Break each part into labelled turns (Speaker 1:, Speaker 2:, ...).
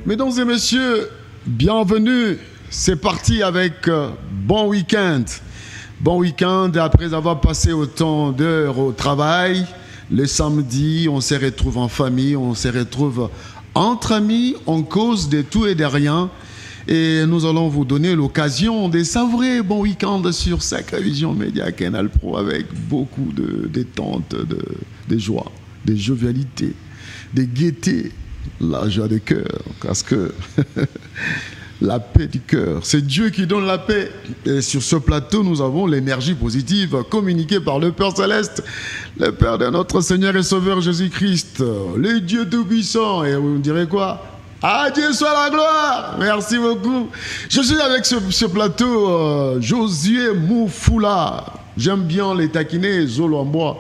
Speaker 1: Mesdames et messieurs, bienvenue. C'est parti avec bon week-end. Bon week-end après avoir passé autant d'heures au travail. Le samedi, on se retrouve en famille, on se retrouve entre amis, on cause de tout et de rien. Et nous allons vous donner l'occasion de savourer bon week-end sur Sacré Vision Média Canal Pro avec beaucoup de détente, de joie, de jovialité, de gaieté, la joie de cœur, parce que la paix du cœur, c'est Dieu qui donne la paix. Et sur ce plateau, nous avons l'énergie positive communiquée par le Père Céleste, le Père de notre Seigneur et Sauveur Jésus-Christ, le Dieu Tout-Puissant. Et vous me direz quoi? À Dieu soit la gloire. Merci beaucoup. Je suis avec ce plateau Josué Moufoula. J'aime bien les taquiner, Zolo en bois.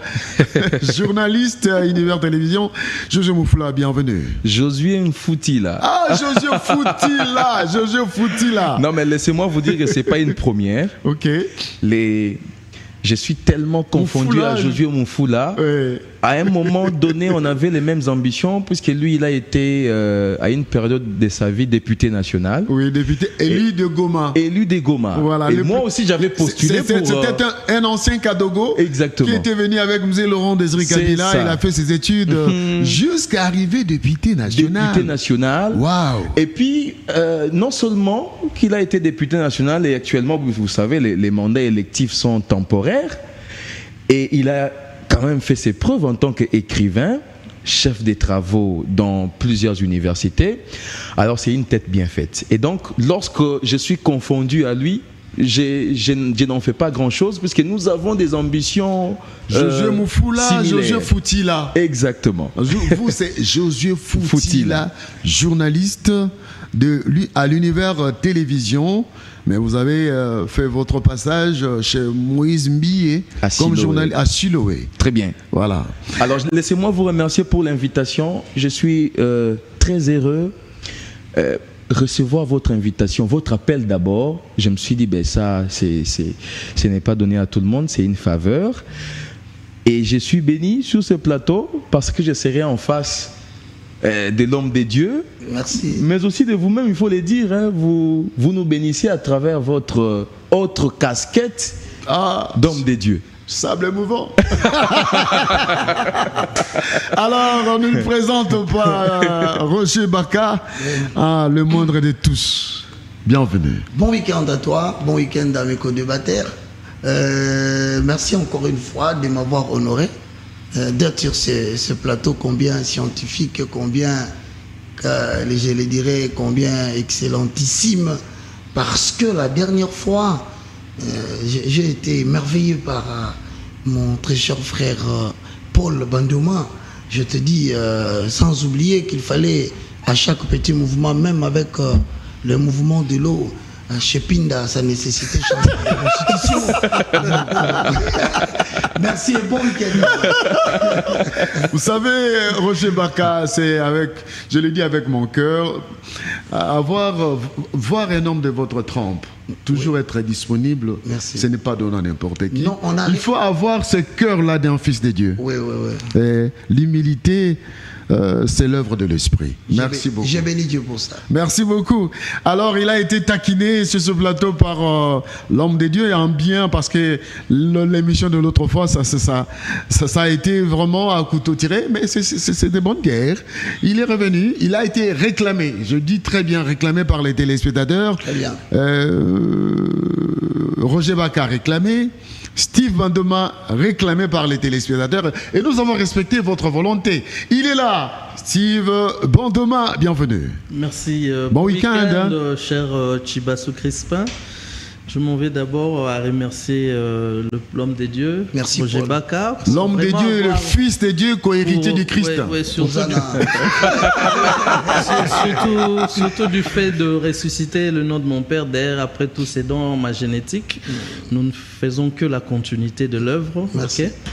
Speaker 1: Journaliste à Univers Télévision. Josué Moufoula, bienvenue.
Speaker 2: Josué Mfoutila.
Speaker 1: Ah, Josué Foutila. Josué Foutila.
Speaker 2: Non, mais laissez-moi vous dire que ce n'est pas une première.
Speaker 1: Ok.
Speaker 2: Je suis tellement confondu à Josué Moufoula.
Speaker 1: Oui.
Speaker 2: À un moment donné, on avait les mêmes ambitions, puisque lui, il a été, à une période de sa vie, député national.
Speaker 1: Oui, député élu de Goma.
Speaker 2: Élu de Goma.
Speaker 1: Voilà,
Speaker 2: et moi aussi, j'avais postulé pour...
Speaker 1: C'était un ancien Kadogo.
Speaker 2: Exactement.
Speaker 1: Qui était venu avec M. Laurent Désiré Kabila. Il a fait ses études jusqu'à arriver député national.
Speaker 2: Député national.
Speaker 1: Waouh.
Speaker 2: Et puis, non seulement qu'il a été député national, et actuellement, vous savez, les mandats électifs sont temporaires, et il a quand même fait ses preuves en tant qu'écrivain, chef des travaux dans plusieurs universités. Alors c'est une tête bien faite. Et donc lorsque je suis confondu à lui, je n'en fais pas grand-chose, puisque nous avons des ambitions
Speaker 1: Josué Moufoula, Josué Foutila.
Speaker 2: Exactement.
Speaker 1: Vous, c'est Josué Foutila, journaliste à l'Univers Télévision. Mais vous avez fait votre passage chez Moïse Mbié comme journaliste à Siloé.
Speaker 2: Très bien.
Speaker 1: Voilà.
Speaker 2: Alors, laissez-moi vous remercier pour l'invitation. Je suis très heureux recevoir votre invitation, votre appel d'abord. Je me suis dit, ben ça, ce n'est pas donné à tout le monde, c'est une faveur. Et je suis béni sur ce plateau parce que je serai en face de l'homme de Dieu.
Speaker 3: Merci.
Speaker 2: Mais aussi de vous-même, il faut le dire, hein, vous nous bénissez à travers votre autre casquette d'homme de Dieu.
Speaker 1: Sable mouvant. Alors, on ne nous présente pas Roger Baka, le moindre de tous. Bienvenue.
Speaker 3: Bon week-end à toi, bon week-end à mes co-débatteurs. Merci encore une fois de m'avoir honoré d'être sur ce plateau combien scientifique, combien, je le dirais, combien excellentissime, parce que la dernière fois, j'ai été émerveillé par mon très cher frère Paul Bandoma. Je te dis, sans oublier qu'il fallait à chaque petit mouvement, même avec le mouvement de l'eau, chez Pinda, ça nécessitait changer la constitution. Merci et bon week-end.
Speaker 1: Vous savez, Roger Baka, c'est avec, je le dis avec mon cœur, voir un homme de votre trempe, toujours être disponible,
Speaker 3: merci.
Speaker 1: Ce n'est pas donné à n'importe qui.
Speaker 3: Non,
Speaker 1: il faut avoir ce cœur-là d'un fils de Dieu.
Speaker 3: Oui.
Speaker 1: Et l'humilité, c'est l'œuvre de l'esprit. Merci beaucoup.
Speaker 3: J'ai béni Dieu pour ça.
Speaker 1: Merci beaucoup. Alors, il a été taquiné sur ce plateau par l'homme de Dieu et en bien, parce que l'émission de l'autre fois, ça a été vraiment à couteau tiré, mais c'est de bonnes guerres. Il est revenu, il a été réclamé, je dis très bien réclamé par les téléspectateurs.
Speaker 3: Très bien.
Speaker 1: Roger Baka réclamé. Steve Bandoma réclamé par les téléspectateurs, et nous avons respecté votre volonté. Il est là, Steve Bandoma, bienvenue.
Speaker 4: Merci.
Speaker 1: Bon week-end,
Speaker 4: cher Chibassou Crispin. Je m'en vais d'abord à remercier l'homme de Dieu,
Speaker 3: merci
Speaker 4: Roger Baka.
Speaker 1: L'homme de Dieu, le fils de Dieu, co-héritier du Christ.
Speaker 4: Oui, surtout du fait de ressusciter le nom de mon père, d'ailleurs, après tous ces dons, ma génétique. Nous ne faisons que la continuité de l'œuvre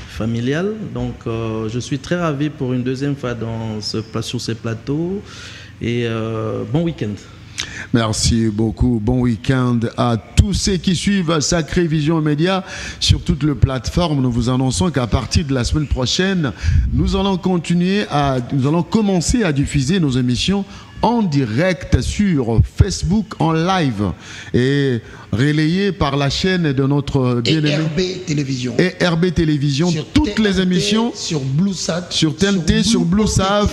Speaker 4: familiale. Donc, je suis très ravi pour une deuxième fois sur ce plateau. Et bon week-end.
Speaker 1: Merci beaucoup. Bon week-end à tous ceux qui suivent Sacré Vision Média sur toutes les plateformes. Nous vous annonçons qu'à partir de la semaine prochaine, nous allons commencer à diffuser nos émissions en direct sur Facebook en live et relayé par la chaîne de notre bien-aimé
Speaker 3: RB Télévision.
Speaker 1: Et RB Télévision,
Speaker 3: sur
Speaker 1: toutes
Speaker 3: TNT,
Speaker 1: les émissions
Speaker 3: sur BlueSat,
Speaker 1: sur TNT, sur BlueSat,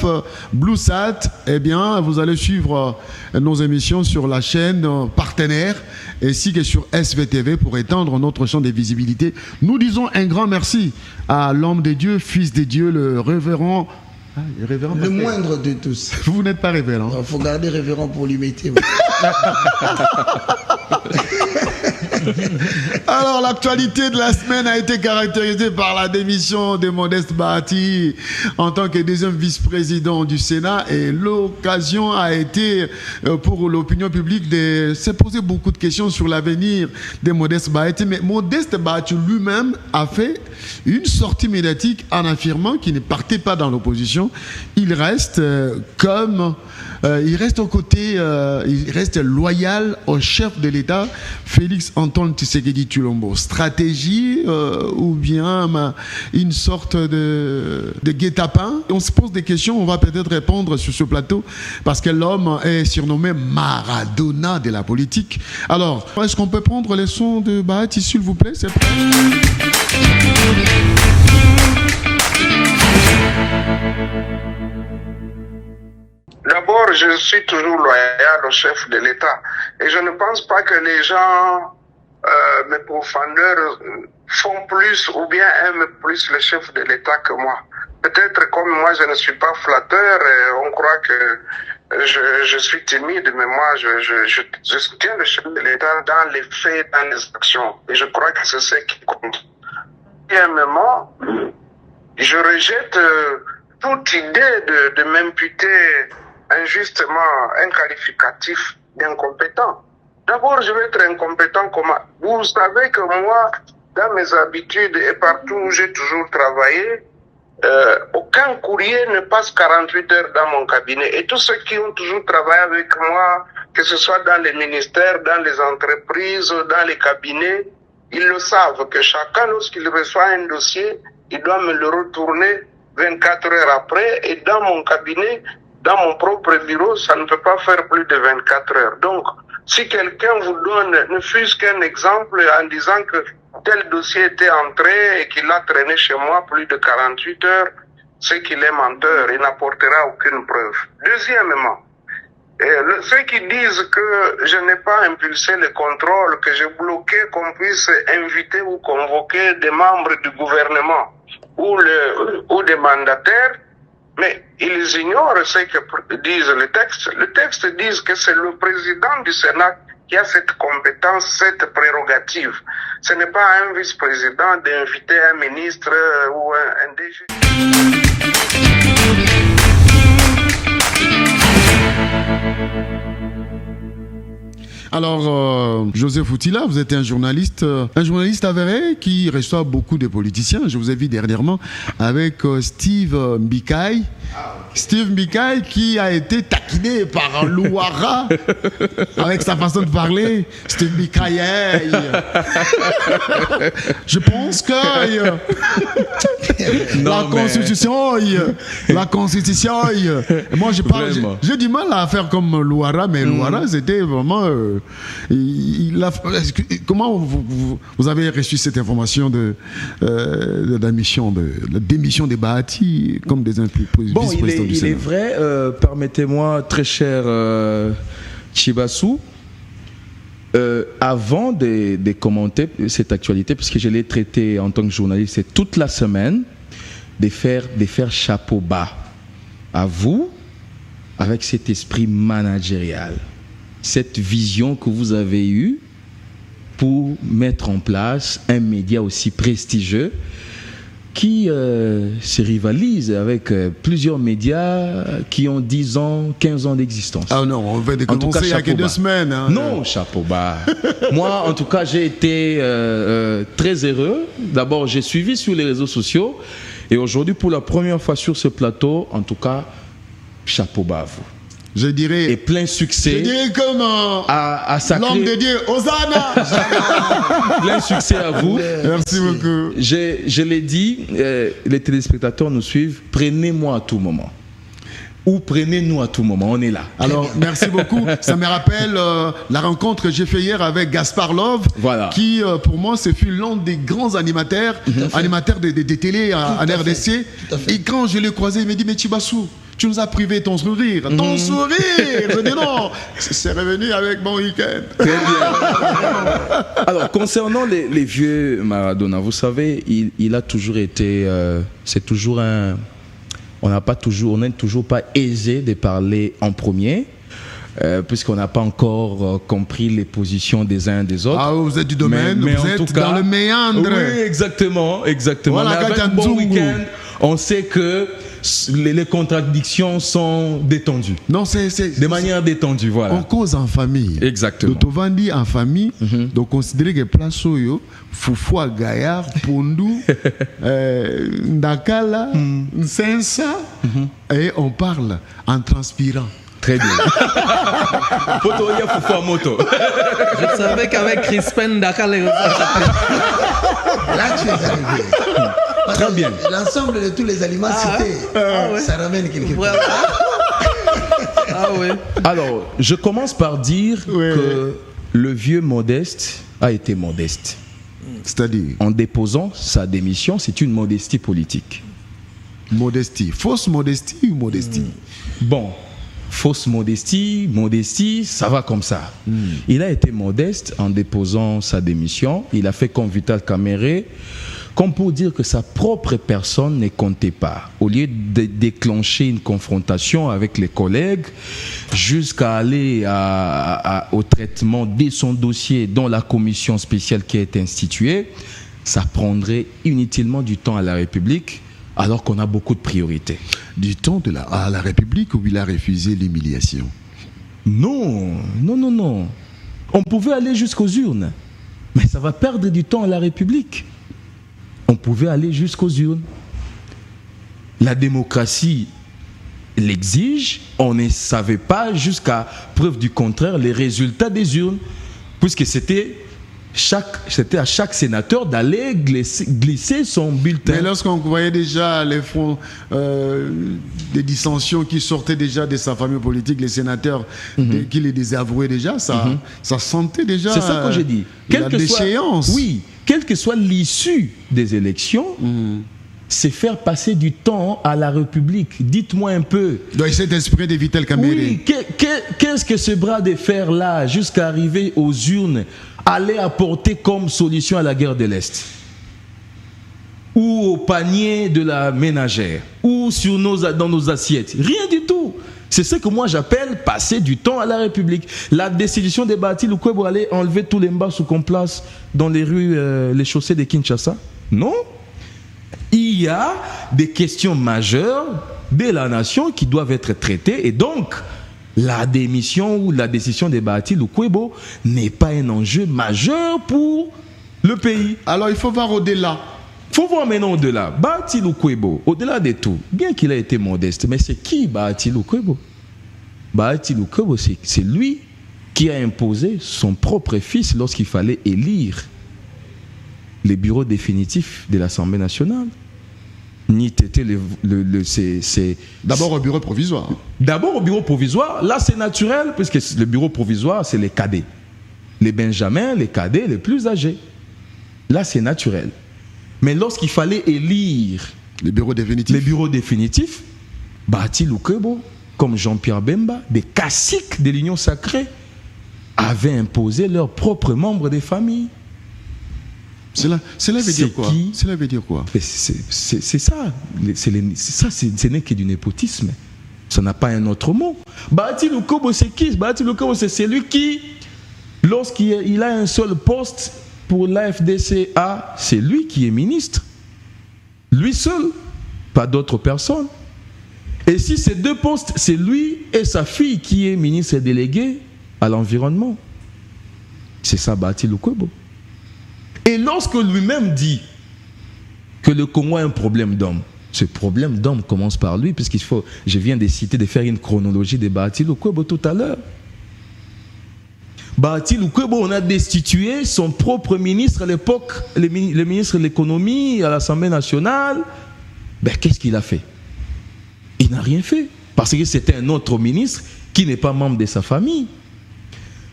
Speaker 1: BlueSat, eh bien, vous allez suivre nos émissions sur la chaîne partenaire ainsi que sur SVTV pour étendre notre champ de visibilité. Nous disons un grand merci à l'homme de Dieu, fils de Dieu, le révérend.
Speaker 3: Le moindre de tous.
Speaker 1: Vous n'êtes pas révérend.
Speaker 3: Il faut garder révérend pour l'imiter.
Speaker 1: Alors, l'actualité de la semaine a été caractérisée par la démission de Modeste Bahati en tant que deuxième vice-président du Sénat, et l'occasion a été pour l'opinion publique de se poser beaucoup de questions sur l'avenir de Modeste Bahati. Mais Modeste Bahati lui-même a fait une sortie médiatique en affirmant qu'il ne partait pas dans l'opposition. Il reste il reste aux côtés, il reste loyal au chef de l'État, Félix Antoine Tshisekedi Tshilombo. Stratégie ou bien une sorte de guet-apens? On se pose des questions, on va peut-être répondre sur ce plateau parce que l'homme est surnommé Maradona de la politique. Alors, est-ce qu'on peut prendre les sons de Bahati, s'il vous plaît? C'est prêt?
Speaker 5: D'abord, je suis toujours loyal au chef de l'État. Et je ne pense pas que les gens, mes profondeurs, font plus ou bien aiment plus le chef de l'État que moi. Peut-être comme moi, je ne suis pas flatteur, et on croit que je suis timide, mais moi, je soutiens le chef de l'État dans les faits, dans les actions. Et je crois que c'est ce qui compte. Deuxièmement, je rejette toute idée de m'imputer injustement un qualificatif d'incompétent. D'abord, je vais être incompétent comment? Vous savez que moi, dans mes habitudes et partout où j'ai toujours travaillé, aucun courrier ne passe 48 heures dans mon cabinet. Et tous ceux qui ont toujours travaillé avec moi, que ce soit dans les ministères, dans les entreprises, dans les cabinets, ils le savent que chacun, lorsqu'il reçoit un dossier, il doit me le retourner 24 heures après. Et dans mon cabinet, dans mon propre bureau, ça ne peut pas faire plus de 24 heures. Donc, si quelqu'un vous donne, ne fût-ce qu'un exemple en disant que tel dossier était entré et qu'il a traîné chez moi plus de 48 heures, c'est qu'il est menteur, il n'apportera aucune preuve. Deuxièmement, ceux qui disent que je n'ai pas impulsé le contrôle, que j'ai bloqué qu'on puisse inviter ou convoquer des membres du gouvernement ou des mandataires, mais ils ignorent ce que disent le texte. Le texte dit que c'est le président du Sénat qui a cette compétence, cette prérogative. Ce n'est pas un vice-président d'inviter un ministre ou un DG.
Speaker 1: Alors, Joseph Outila, vous êtes un journaliste avéré qui reçoit beaucoup de politiciens. Je vous ai vu dernièrement avec Steve Mbikaï. Steve Mbikaï qui a été taquiné par Louara avec sa façon de parler. Steve Mbikaï. Je pense que la constitution, moi je parle, j'ai du mal à faire comme Louara, mais Louara c'était vraiment comment vous avez reçu cette information de la démission de Bahati comme des vice-présidents du Sénat?
Speaker 2: Il est vrai, permettez-moi, très cher Chibassou, avant de commenter cette actualité, puisque je l'ai traité en tant que journaliste c'est toute la semaine, de faire chapeau bas à vous avec cet esprit managérial, cette vision que vous avez eue pour mettre en place un média aussi prestigieux qui se rivalise avec plusieurs médias qui ont 10 ans, 15 ans d'existence.
Speaker 1: Ah non, on va décommencer il y a que 2 semaines. Hein.
Speaker 2: Non, chapeau bas. Moi, en tout cas, j'ai été très heureux. D'abord, j'ai suivi sur les réseaux sociaux. Et aujourd'hui, pour la première fois sur ce plateau, en tout cas, chapeau bas à vous.
Speaker 1: Je dirais.
Speaker 2: Et plein succès.
Speaker 1: Je dirais comme l'homme de Dieu, Hosanna.
Speaker 2: Plein succès à vous.
Speaker 1: Merci beaucoup.
Speaker 2: Je l'ai dit, les téléspectateurs nous suivent. Prenez-moi à tout moment. ou prenez-nous à tout moment, on est là.
Speaker 1: Alors, merci beaucoup. Ça me rappelle la rencontre que j'ai fait hier avec Gaspard Love,
Speaker 2: Voilà.
Speaker 1: qui, pour moi, ce fut l'un des grands animateurs des télés en RDC. Et quand je l'ai croisé, il m'a dit, mais Chibassou, tu nous as privé ton sourire. Ton sourire. Je dis non, c'est revenu avec Bon Week-end.
Speaker 2: Très bien. Alors, concernant les vieux Maradona, vous savez, il a toujours été... c'est toujours un... On n'est toujours pas aisé de parler en premier, puisqu'on n'a pas encore compris les positions des uns et des autres.
Speaker 1: Ah, vous êtes du domaine,
Speaker 2: mais
Speaker 1: vous
Speaker 2: en
Speaker 1: êtes
Speaker 2: tout cas,
Speaker 1: dans le méandre.
Speaker 2: Oui, exactement.
Speaker 1: Voilà,
Speaker 2: mais avec Bon Week-end, on sait que les contradictions sont détendues.
Speaker 1: Non, c'est
Speaker 2: de manière détendue, voilà.
Speaker 1: On cause en famille.
Speaker 2: Exactement.
Speaker 1: Donc, on dit en famille, donc considérer que place Soyo, Foufoua, Gaillard, Pondou, Ndakala, Nsensa, et on parle en transpirant.
Speaker 2: Très bien. Potoya Foufoua Moto.
Speaker 4: Je savais qu'avec Crispin Dakar, les
Speaker 3: Là, tu es arrivé.
Speaker 2: Très bien.
Speaker 3: L'ensemble de tous les aliments cités, ça ramène quelque part.
Speaker 4: Ah oui.
Speaker 2: Alors, je commence par dire que le vieux Modeste a été modeste.
Speaker 1: C'est-à-dire
Speaker 2: En déposant sa démission, c'est une modestie politique.
Speaker 1: modestie. Fausse modestie ou modestie
Speaker 2: Bon, fausse modestie, ça va comme ça. Il a été modeste en déposant sa démission. Il a fait comme Vital Kamerhe, comme pour dire que sa propre personne ne comptait pas. Au lieu de déclencher une confrontation avec les collègues, jusqu'à aller au traitement de son dossier dans la commission spéciale qui a été instituée, ça prendrait inutilement du temps à la République, alors qu'on a beaucoup de priorités.
Speaker 1: Du temps à la République où il a refusé l'humiliation.
Speaker 2: Non. On pouvait aller jusqu'aux urnes, mais ça va perdre du temps à la République. On pouvait aller jusqu'aux urnes. La démocratie l'exige. On ne savait pas, jusqu'à preuve du contraire, les résultats des urnes, puisque c'était à chaque sénateur d'aller glisser son bulletin.
Speaker 1: Mais lorsqu'on voyait déjà les fronts des dissensions qui sortaient déjà de sa famille politique, les sénateurs qui les désavouaient déjà, ça sentait déjà.
Speaker 2: C'est ça que j'ai dit.
Speaker 1: La déchéance.
Speaker 2: Quelle que soit l'issue des élections, c'est faire passer du temps à la République. Dites-moi un peu.
Speaker 1: Donc cet esprit de Vital Kamerhe.
Speaker 2: Oui, qu'est-ce que ce bras de fer là, jusqu'à arriver aux urnes, allait apporter comme solution à la guerre de l'Est, ou au panier de la ménagère, ou dans nos assiettes? Rien du tout. C'est ce que moi j'appelle passer du temps à la République. La décision de Bahati Lukwebo aller enlever tous les mbasous qu'on place dans les rues, les chaussées de Kinshasa? Non. Il y a des questions majeures de la nation qui doivent être traitées, et donc la démission ou la décision de Bahati Lukwebo n'est pas un enjeu majeur pour le pays.
Speaker 1: Alors il faut voir au-delà.
Speaker 2: Il faut voir maintenant au-delà. Bahati Lukwebo, au-delà de tout, bien qu'il ait été modeste, mais c'est qui Bahati Lukwebo? Bahati Lukwebo, c'est lui qui a imposé son propre fils lorsqu'il fallait élire les bureaux définitifs de l'Assemblée nationale.
Speaker 1: D'abord au bureau provisoire.
Speaker 2: D'abord au bureau provisoire. Là, c'est naturel, puisque le bureau provisoire, c'est les cadets. Les benjamins, les cadets les plus âgés. Là, c'est naturel. Mais lorsqu'il fallait élire
Speaker 1: les bureaux définitifs,
Speaker 2: Bahati Lukwebo, comme Jean-Pierre Bemba, des caciques de l'Union sacrée, avaient imposé leurs propres membres des familles.
Speaker 1: Cela veut dire quoi? Cela veut dire quoi?
Speaker 2: C'est ça. Ce n'est que du népotisme. Ça n'a pas un autre mot. Bahati Lukwebo, c'est qui? Bahati Lukwebo, c'est celui qui, lorsqu'il a un seul poste pour l'AFDCA, c'est lui qui est ministre. Lui seul, pas d'autres personnes. Et si ces deux postes, c'est lui et sa fille qui est ministre délégué à l'environnement. C'est ça, Bahati Lukwebo. Et lorsque lui-même dit que le Congo a un problème d'homme, ce problème d'homme commence par lui, puisqu'il faut, je viens de citer, de faire une chronologie de Bahati Lukwebo tout à l'heure. Bahati Lukwebo, on a destitué son propre ministre à l'époque, le ministre de l'économie à l'Assemblée nationale. Ben, qu'est-ce qu'il a fait? Il n'a rien fait. parce que c'était un autre ministre qui n'est pas membre de sa famille.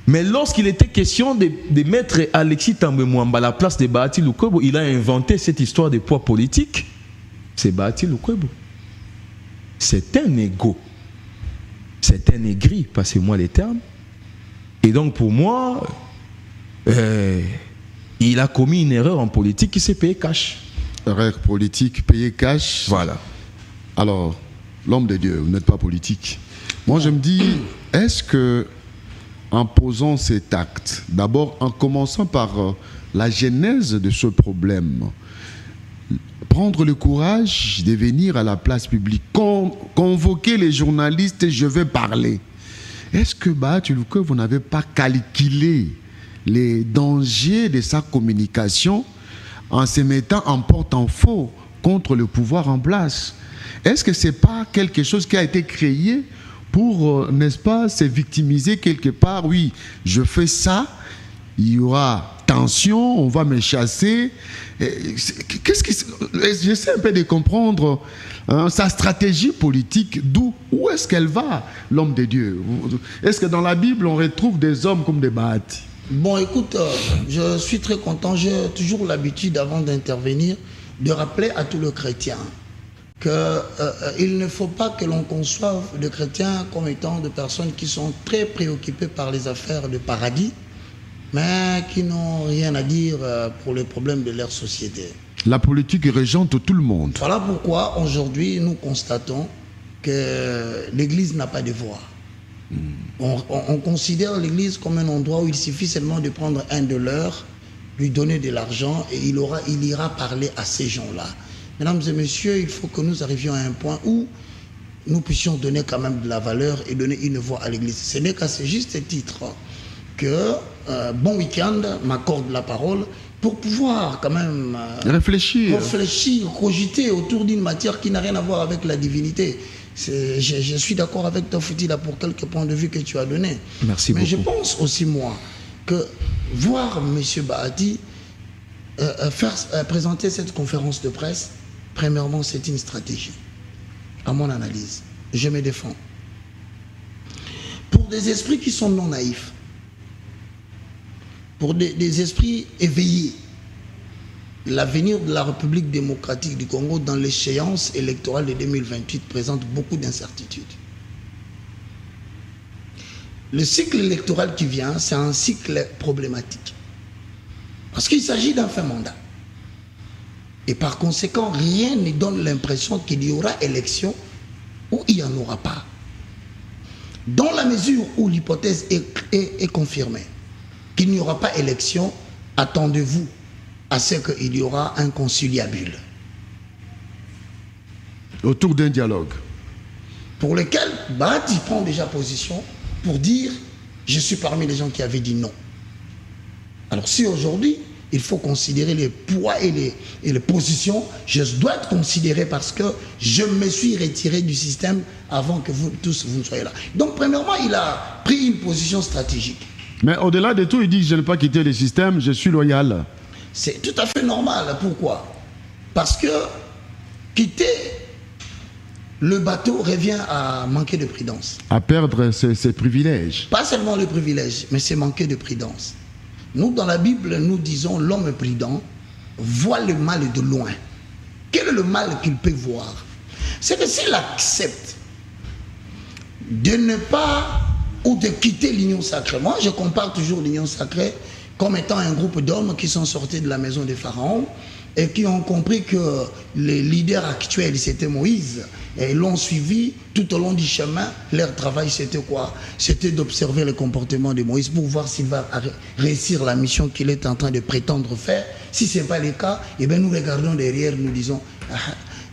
Speaker 2: Mais lorsqu'il était question de mettre Alexis Thambwe Mwamba à la place de Bahati Lukwebo, il a inventé cette histoire de poids politique. C'est Bahati Lukwebo. C'est un égo. C'est un aigri, passez-moi les termes. Et donc pour moi, il a commis une erreur en politique qui s'est payé cash.
Speaker 1: Erreur politique, payé cash.
Speaker 2: Voilà.
Speaker 1: Alors, l'homme de Dieu, vous n'êtes pas politique. Moi, je me dis, est-ce que, en posant cet acte, d'abord en commençant par la genèse de ce problème, prendre le courage de venir à la place publique, convoquer les journalistes et je vais parler. Est-ce que Bahati Lukwebo, vous n'avez pas calculé les dangers de sa communication en se mettant en porte-en-faux contre le pouvoir en place? Est-ce que ce n'est pas quelque chose qui a été créé pour, n'est-ce pas, se victimiser quelque part? Oui, je fais ça, il y aura tension, on va me chasser. J'essaie un peu de comprendre sa stratégie politique, où est-ce qu'elle va, l'homme de Dieu? Est-ce que dans la Bible, on retrouve des hommes comme des Bahati?
Speaker 3: Bon, écoute, je suis très content. J'ai toujours l'habitude, avant d'intervenir, de rappeler à tous les chrétiens qu'il ne faut pas que l'on conçoive les chrétiens comme étant des personnes qui sont très préoccupées par les affaires de paradis, mais qui n'ont rien à dire pour les problèmes de leur société.
Speaker 1: La politique régente tout le monde.
Speaker 3: Voilà pourquoi aujourd'hui nous constatons que l'Église n'a pas de voix. On considère l'Église comme un endroit où il suffit seulement de prendre un de leurs, lui donner de l'argent et il ira parler à ces gens-là. Mesdames et messieurs, il faut que nous arrivions à un point où nous puissions donner quand même de la valeur et donner une voix à l'Église. Ce n'est qu'à ce juste titre que Bon Week-end m'accorde la parole pour pouvoir quand même réfléchir, cogiter autour d'une matière qui n'a rien à voir avec la divinité. Je suis d'accord avec toi, Fouti, là, pour quelques points de vue que tu as donnés.
Speaker 2: Merci beaucoup.
Speaker 3: Mais je pense aussi, moi, que voir M. Bahati présenter cette conférence de presse, premièrement, c'est une stratégie, à mon analyse. Je me défends. Pour des esprits qui sont non naïfs, pour des esprits éveillés, l'avenir de la République démocratique du Congo dans l'échéance électorale de 2028 présente beaucoup d'incertitudes. Le cycle électoral qui vient, c'est un cycle problématique. Parce qu'il s'agit d'un fin mandat. Et par conséquent, rien ne donne l'impression qu'il y aura élection ou il n'y en aura pas. Dans la mesure où l'hypothèse est confirmée, qu'il n'y aura pas élection, attendez-vous à ce qu'il y aura un conciliabule.
Speaker 1: Autour d'un dialogue.
Speaker 3: Pour lequel Bahati prend déjà position pour dire « je suis parmi les gens qui avaient dit non ». Alors si aujourd'hui, il faut considérer les poids et les positions, je dois être considéré parce que je me suis retiré du système avant que vous tous vous ne soyez là. Donc premièrement, il a pris une position stratégique.
Speaker 1: Mais au-delà de tout, il dit « je n'ai pas quitté le système, je suis loyal ».
Speaker 3: C'est tout à fait normal. Pourquoi? Parce que quitter le bateau revient à manquer de prudence.
Speaker 1: À perdre ses privilèges.
Speaker 3: Pas seulement le privilège, mais c'est manquer de prudence. Nous, dans la Bible, nous disons l'homme prudent voit le mal de loin. Quel est le mal qu'il peut voir? C'est que s'il accepte de ne pas ou de quitter l'union sacrée. Moi, je compare toujours l'union sacrée comme étant un groupe d'hommes qui sont sortis de la maison des pharaons et qui ont compris que les leaders actuels, c'était Moïse. Et ils l'ont suivi tout au long du chemin. Leur travail, c'était quoi? C'était d'observer le comportement de Moïse pour voir s'il va réussir la mission qu'il est en train de prétendre faire. Si ce n'est pas le cas, eh bien nous regardons derrière, nous disons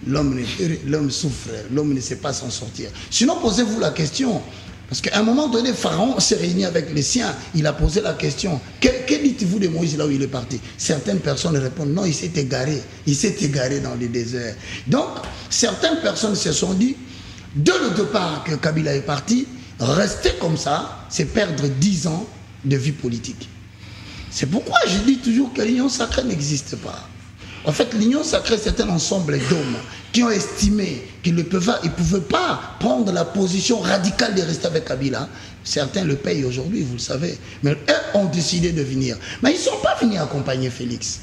Speaker 3: l'homme souffre, l'homme ne sait pas s'en sortir. Sinon, posez-vous la question. Parce qu'à un moment donné, Pharaon s'est réuni avec les siens. Il a posé la question, que dites-vous de Moïse là où il est parti? Certaines personnes répondent, non, il s'est égaré. Il s'est égaré dans le désert. Donc, certaines personnes se sont dit, dès le départ que Kabila est parti, rester comme ça, c'est perdre 10 ans de vie politique. C'est pourquoi je dis toujours que l'union sacrée n'existe pas. En fait, l'union sacrée, c'est un ensemble d'hommes qui ont estimé qu'ils ne pouvaient pas prendre la position radicale de rester avec Kabila. Certains le payent aujourd'hui, vous le savez. Mais eux ont décidé de venir. Mais ils ne sont pas venus accompagner Félix.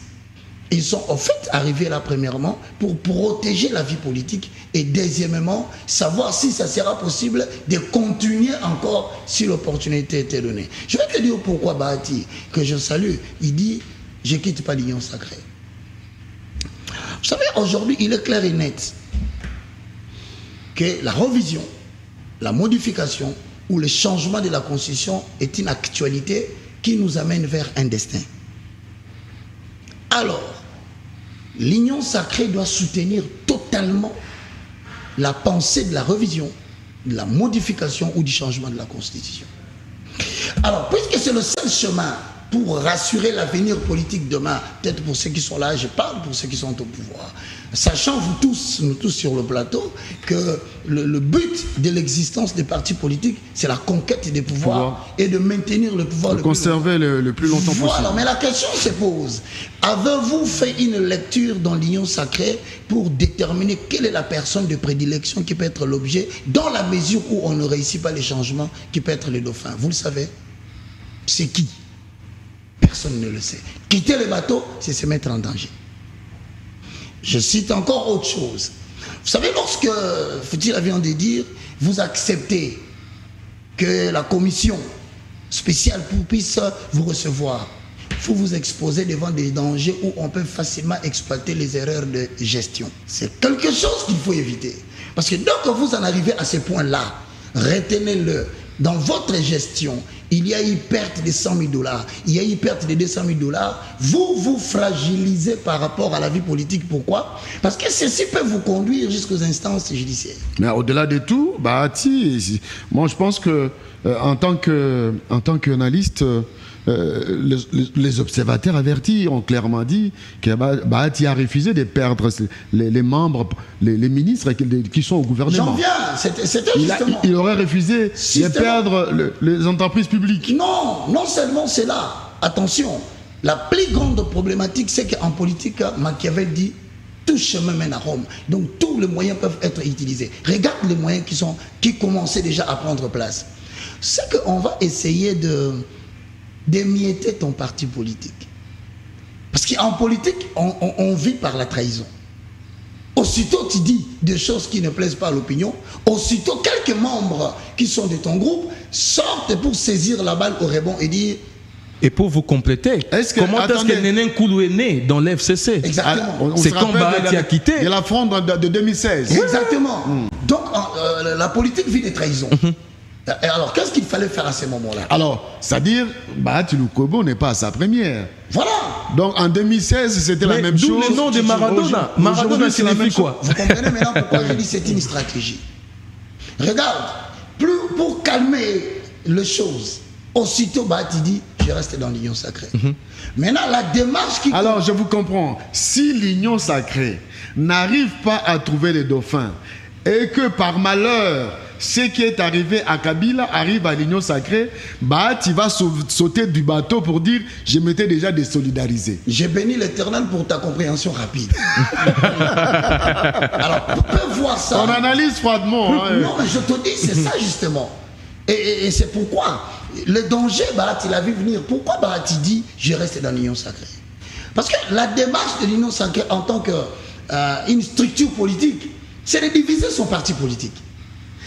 Speaker 3: Ils sont en fait arrivés là premièrement pour protéger la vie politique et deuxièmement savoir si ça sera possible de continuer encore si l'opportunité était donnée. Je vais te dire pourquoi Bahati, que je salue, il dit « je ne quitte pas l'union sacrée ». Vous savez, aujourd'hui, il est clair et net que la révision, la modification ou le changement de la Constitution est une actualité qui nous amène vers un destin. Alors, l'union sacrée doit soutenir totalement la pensée de la révision, de la modification ou du changement de la Constitution. Alors, puisque c'est le seul chemin pour rassurer l'avenir politique demain, peut-être pour ceux qui sont là, je parle pour ceux qui sont au pouvoir, sachant vous tous, nous tous sur le plateau, que le but de l'existence des partis politiques, c'est la conquête des pouvoirs et de maintenir le pouvoir
Speaker 1: conserver le plus longtemps possible.
Speaker 3: Voilà, mais la question se pose, avez-vous fait une lecture dans l'union sacrée pour déterminer quelle est la personne de prédilection qui peut être l'objet, dans la mesure où on ne réussit pas les changements, qui peut être le dauphin? Vous le savez? C'est qui? Personne ne le sait. Quitter le bateau, c'est se mettre en danger. Je cite encore autre chose. Vous savez, lorsque, faut-il vient de dire, vous acceptez que la commission spéciale puisse vous recevoir, il faut vous exposer devant des dangers où on peut facilement exploiter les erreurs de gestion. C'est quelque chose qu'il faut éviter. Parce que dès que vous en arrivez à ce point-là, retenez-le. Dans votre gestion, il y a eu perte de 100 000 $, il y a eu perte de 200 000 $. Vous vous fragilisez par rapport à la vie politique. Pourquoi? Parce que ceci peut vous conduire jusqu'aux instances judiciaires. Mais
Speaker 1: au-delà de tout, Bahati, moi je pense que en tant qu'analyste, les observateurs avertis ont clairement dit que Bahati a refusé de perdre les membres, les ministres qui sont au gouvernement.
Speaker 3: J'en viens, c'était justement.
Speaker 1: Il aurait refusé de perdre les entreprises publiques.
Speaker 3: Non, non seulement c'est là. Attention, la plus grande problématique, c'est qu'en politique, Machiavel dit tout chemin mène à Rome. Donc tous les moyens peuvent être utilisés. Regarde les moyens qui commençaient déjà à prendre place. C'est qu'on va essayer d'émietter ton parti politique. Parce qu'en politique, on vit par la trahison. Aussitôt tu dis des choses qui ne plaisent pas à l'opinion, aussitôt quelques membres qui sont de ton groupe sortent pour saisir la balle au rebond et dire...
Speaker 2: Et pour vous compléter, comment est-ce que Néné Nkoulou est né dans l'FCC?
Speaker 3: Exactement.
Speaker 2: C'est quand Bahati a quitté.
Speaker 1: Il y a la fronde de 2016.
Speaker 3: Exactement. Donc la politique vit des trahisons. Et alors, qu'est-ce qu'il fallait faire à ce moment-là?
Speaker 1: Alors, c'est-à-dire, Bahati Lukobo n'est pas à sa première.
Speaker 3: Voilà.
Speaker 1: Donc, en 2016, c'était la même chose.
Speaker 2: D'où le nom de Maradona. Maradona signifie quoi?
Speaker 3: Vous comprenez maintenant pourquoi je dis que c'est une stratégie. Regarde, pour calmer les choses, aussitôt Bahati dit, je reste dans l'union sacrée. Maintenant, la démarche qui...
Speaker 1: Alors, je vous comprends. Si l'union sacrée n'arrive pas à trouver les dauphins et que par malheur, ce qui est arrivé à Kabila arrive à l'union sacrée, Bahati va sauter du bateau pour dire « je m'étais déjà désolidarisé ».
Speaker 3: J'ai béni l'Éternel pour ta compréhension rapide. Alors, on peut voir ça.
Speaker 1: On analyse froidement.
Speaker 3: Non, mais je te dis, c'est ça justement. Et c'est pourquoi le danger, Bahati l'a vu venir. Pourquoi Bahati dit « je reste dans l'union sacrée » Parce que la démarche de l'union sacrée en tant qu'une structure politique, c'est de diviser son parti politique.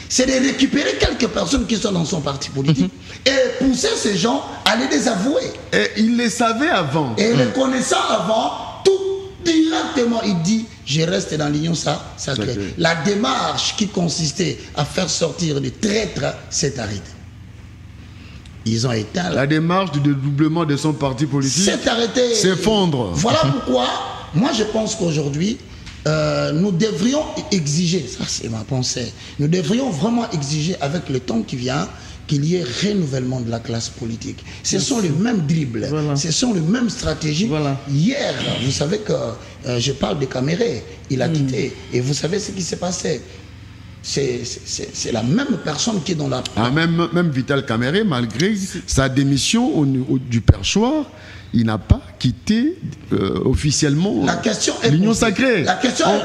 Speaker 3: C'est de récupérer quelques personnes qui sont dans son parti politique et pousser ces gens à les désavouer.
Speaker 1: Et il les savait avant.
Speaker 3: Et les connaissant avant, tout directement, il dit, je reste dans l'union sacrée. La démarche qui consistait à faire sortir des traîtres s'est arrêtée. Ils ont éteint...
Speaker 1: La démarche du dédoublement de son parti politique
Speaker 3: s'est arrêtée.
Speaker 1: S'effondre.
Speaker 3: Voilà pourquoi, moi je pense qu'aujourd'hui, nous devrions exiger, ça c'est ma pensée, nous devrions vraiment exiger avec le temps qui vient qu'il y ait renouvellement de la classe politique. Ce sont les mêmes dribbles, ce sont les mêmes stratégies. Hier, vous savez que je parle de Caméré, il a quitté, et vous savez ce qui s'est passé. c'est la même personne qui est dans la...
Speaker 1: Même Vital Kamerhe, malgré sa démission du perchoir, il n'a pas quitté officiellement l'Union sacrée.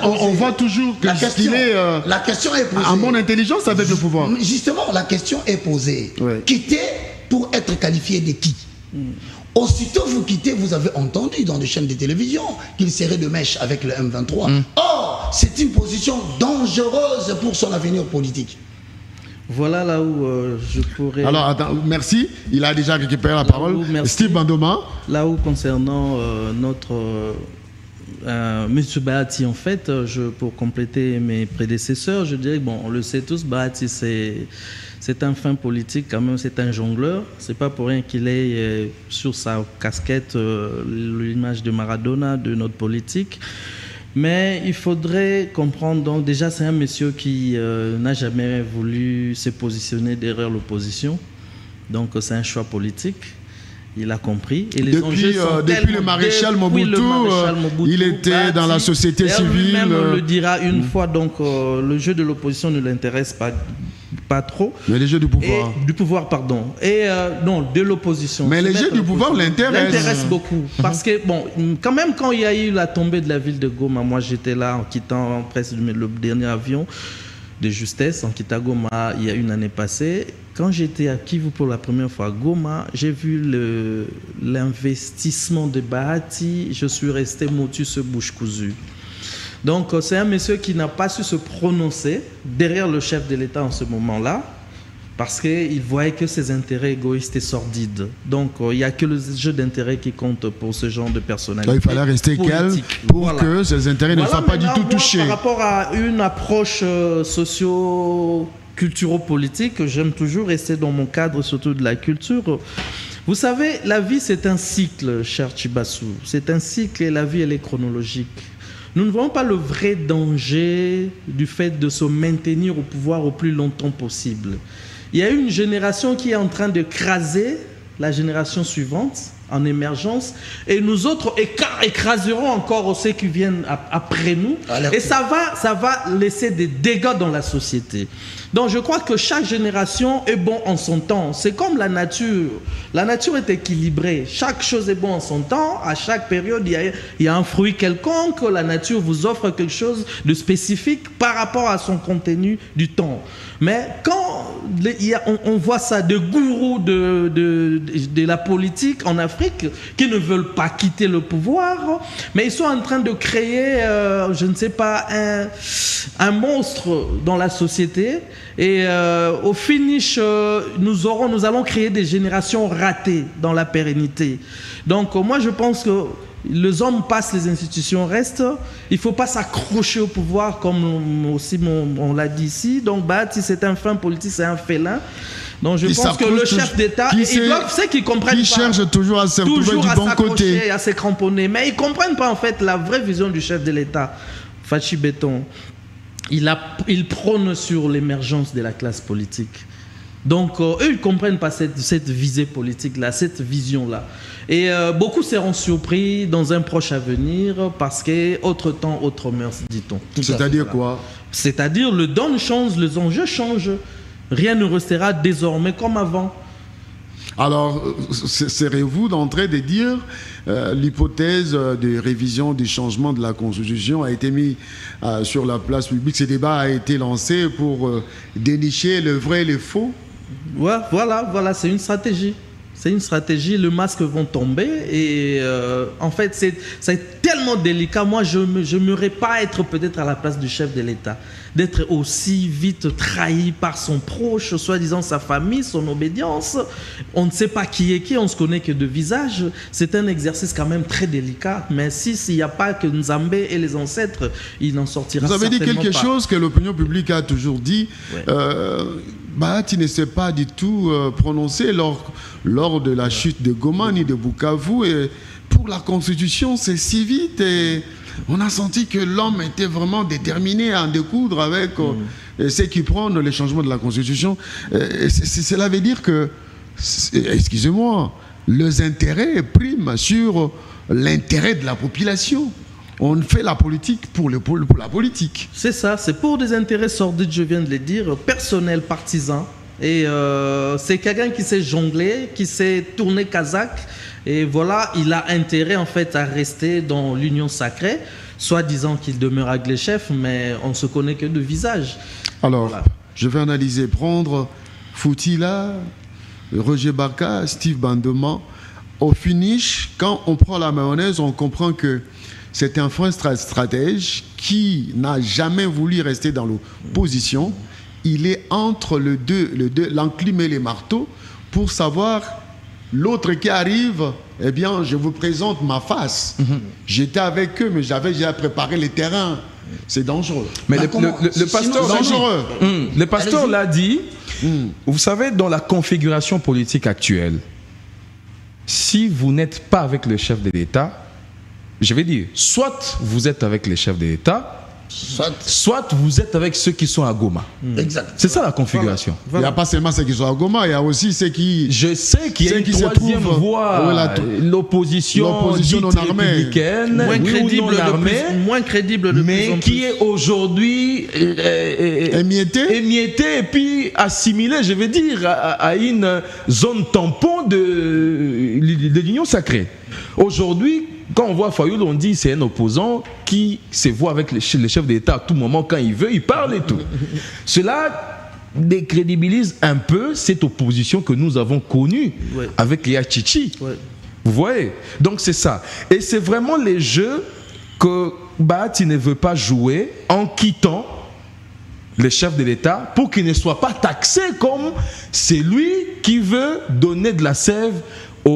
Speaker 1: On voit toujours qu'il est
Speaker 3: la question est posée.
Speaker 1: en bonne intelligence avec le pouvoir.
Speaker 3: Justement, la question est posée.
Speaker 1: Ouais.
Speaker 3: Quitter pour être qualifié de qui? Aussitôt vous quittez, vous avez entendu dans les chaînes de télévision qu'il serait de mèche avec le M23. Or, c'est une position dangereuse pour son avenir politique.
Speaker 4: Voilà là où je pourrais...
Speaker 1: Alors, attends, merci. Il a déjà récupéré la parole. Steve Bandoma.
Speaker 4: Là où, concernant notre... Monsieur Bahati, en fait, pour compléter mes prédécesseurs, je dirais, bon, on le sait tous, Bahati, c'est un fin politique, quand même, c'est un jongleur. C'est pas pour rien qu'il ait sur sa casquette l'image de Maradona, de notre politique. Mais il faudrait comprendre, donc déjà c'est un monsieur qui n'a jamais voulu se positionner derrière l'opposition. Donc c'est un choix politique. Il a compris. Et les enjeux sont
Speaker 1: depuis le maréchal Mobutu, il était dans la société civile.
Speaker 4: Lui-même le dira une fois, donc le jeu de l'opposition ne l'intéresse pas trop.
Speaker 1: Mais les jeux du pouvoir.
Speaker 4: Du pouvoir, pardon. Et non, de l'opposition.
Speaker 1: Mais les jeux du pouvoir
Speaker 4: l'intéressent beaucoup. Parce que, bon, quand même, quand il y a eu la tombée de la ville de Goma, moi j'étais là en quittant presque le dernier avion de justesse, en quittant Goma il y a une année passée. Quand j'étais à Kivu pour la première fois à Goma, j'ai vu l'investissement de Bahati. Je suis resté motus bouche cousue. Donc c'est un monsieur qui n'a pas su se prononcer derrière le chef de l'État en ce moment-là, parce qu'il voyait que ses intérêts égoïstes et sordides. Donc il n'y a que le jeu d'intérêt qui compte pour ce genre de personnalité.
Speaker 1: Il fallait rester calme pour que ses intérêts ne soient pas du tout touchés.
Speaker 4: Par rapport à une approche socio-culturo-politique, j'aime toujours rester dans mon cadre, surtout de la culture. Vous savez, la vie c'est un cycle, cher Chibassou. C'est un cycle et la vie elle est chronologique. Nous ne voyons pas le vrai danger du fait de se maintenir au pouvoir au plus longtemps possible. Il y a une génération qui est en train de craser la génération suivante en émergence et nous autres écraserons encore ceux qui viennent après nous. Et ça va laisser des dégâts dans la société. Donc je crois que chaque génération est bon en son temps. C'est comme la nature. La nature est équilibrée. Chaque chose est bon en son temps. À chaque période, il y a un fruit quelconque. La nature vous offre quelque chose de spécifique par rapport à son contenu du temps. Mais quand on voit ça de gourous de la politique en Afrique qui ne veulent pas quitter le pouvoir, mais ils sont en train de créer, je ne sais pas, un monstre dans la société. Et au finish, nous allons créer des générations ratées dans la pérennité. Donc moi je pense que les hommes passent, les institutions restent. Il ne faut pas s'accrocher au pouvoir comme aussi on l'a dit ici. Donc Bahati c'est un fin politique, c'est un félin. Donc je pense que le chef d'État, c'est qu'ils comprennent pas.
Speaker 1: Qui cherche toujours à se retrouver du bon côté,
Speaker 4: à se cramponner, mais ils comprennent pas en fait la vraie vision du chef de l'État. Fachi Béton, il prône sur l'émergence de la classe politique. Donc eux ils comprennent pas cette visée politique là, cette vision là. Et beaucoup seront surpris dans un proche avenir parce que autre temps, autre mœurs, dit-on.
Speaker 1: C'est-à-dire quoi?
Speaker 4: C'est-à-dire le donne change, les enjeux changent. Rien ne restera désormais comme avant.
Speaker 1: Alors, serez-vous d'entrée de dire l'hypothèse de révision du changement de la Constitution a été mise sur la place publique? Ce débat a été lancé pour dénicher le vrai et le faux?
Speaker 4: Ouais, voilà, c'est une stratégie. C'est une stratégie, les masques vont tomber et en fait c'est tellement délicat. Moi je n'aimerais pas être peut-être à la place du chef de l'État, d'être aussi vite trahi par son proche, soi-disant sa famille, son obédience. On ne sait pas qui est qui, on ne se connaît que de visage. C'est un exercice quand même très délicat, mais s'il n'y a pas que Nzambé et les ancêtres, il n'en sortira certainement pas.
Speaker 1: Vous avez dit quelque chose que l'opinion publique a toujours dit. Ouais. Bahati ne s'est pas du tout prononcé lors de la chute de Goma ni de Bukavu. Et pour la Constitution, c'est si vite. Et on a senti que l'homme était vraiment déterminé à en découdre avec ceux qui prônent les changements de la Constitution. Cela veut dire que, excusez-moi, les intérêts priment sur l'intérêt de la population. on fait la politique pour la politique.
Speaker 4: C'est ça, c'est pour des intérêts sordides, je viens de le dire, personnels, partisans. Et c'est quelqu'un qui sait jongler, qui sait tourner kazakh. Et voilà, il a intérêt en fait à rester dans l'union sacrée, soi-disant qu'il demeure avec les chefs, mais on ne se connaît que de visage.
Speaker 1: Alors,
Speaker 4: voilà.
Speaker 1: Je vais analyser, prendre Foutila, Roger Barka, Steve Bandeman. Au finish, quand on prend la mayonnaise, on comprend que c'est un fin stratège qui n'a jamais voulu rester dans l'opposition. Il est entre l'enclume et les marteaux pour savoir l'autre qui arrive. Eh bien, je vous présente ma face. J'étais avec eux, mais j'avais déjà préparé les terrains. C'est dangereux.
Speaker 2: Mais le pasteur,
Speaker 1: dangereux.
Speaker 2: Le pasteur l'a dit. Vous savez, dans la configuration politique actuelle, si vous n'êtes pas avec le chef de l'État, je vais dire, soit vous êtes avec les chefs de l'État, soit vous êtes avec ceux qui sont à Goma.
Speaker 3: Exact.
Speaker 2: C'est ça la configuration.
Speaker 1: Il n'y a pas seulement ceux qui sont à Goma, il y a aussi ceux qui...
Speaker 2: Je sais qu'il y a une troisième voie, l'opposition
Speaker 1: non armée,
Speaker 2: républicaine,
Speaker 4: moins crédible de
Speaker 2: mais
Speaker 4: plus en
Speaker 2: qui
Speaker 4: plus.
Speaker 2: est aujourd'hui émiettée et puis assimilée, je vais dire, à une zone tampon de l'union sacrée. Aujourd'hui, quand on voit Fayoul, on dit c'est un opposant qui se voit avec les chefs d'État à tout moment, quand il veut, il parle et tout. Cela décrédibilise un peu cette opposition que nous avons connue avec les Achichi. Vous voyez? Donc c'est ça. Et c'est vraiment les jeux que Bahati ne veut pas jouer en quittant les chefs de l'État pour qu'il ne soit pas taxé comme c'est lui qui veut donner de la sève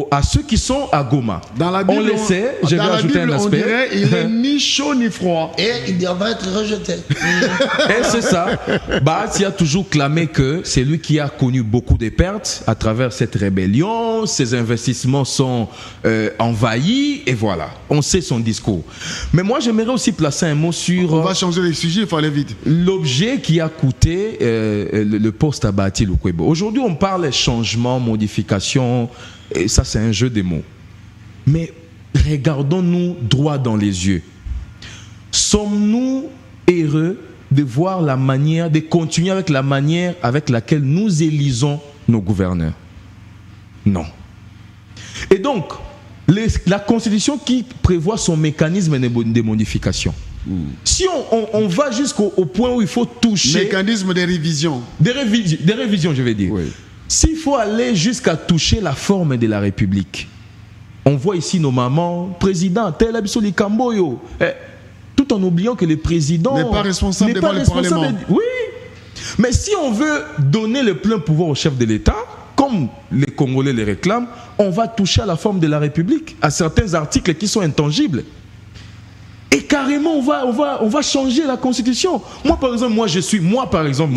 Speaker 2: à ceux qui sont à Goma.
Speaker 1: Dans la Bible,
Speaker 2: on le sait, je vais ajouter un aspect.
Speaker 1: On dirait il est ni chaud ni froid.
Speaker 3: Et il devrait être rejeté.
Speaker 2: Et c'est ça. Bahati a toujours clamé que c'est lui qui a connu beaucoup de pertes à travers cette rébellion. Ses investissements sont envahis et voilà. On sait son discours. Mais moi, j'aimerais aussi placer un mot sur...
Speaker 1: On va changer les sujets, il faut aller vite.
Speaker 2: L'objet qui a coûté le poste à Bahati Lukwebo. Aujourd'hui, on parle changement, modification... Et ça, c'est un jeu de mots. Mais regardons-nous droit dans les yeux. Sommes-nous heureux de voir la manière, de continuer avec la manière avec laquelle nous élisons nos gouverneurs? Non. Et donc, la Constitution qui prévoit son mécanisme de modification, si on va jusqu'au point où il faut toucher...
Speaker 1: Mécanisme de révision.
Speaker 2: Des révisions, je vais dire. Oui. S'il faut aller jusqu'à toucher la forme de la République, on voit ici nos mamans, président, tel Abisoli Kamboyo, tout en oubliant que le président
Speaker 1: n'est pas responsable devant le Parlement.
Speaker 2: Oui, mais si on veut donner le plein pouvoir au chef de l'État, comme les Congolais les réclament, on va toucher à la forme de la République, à certains articles qui sont intangibles. Et carrément, on va changer la Constitution. Moi, par exemple,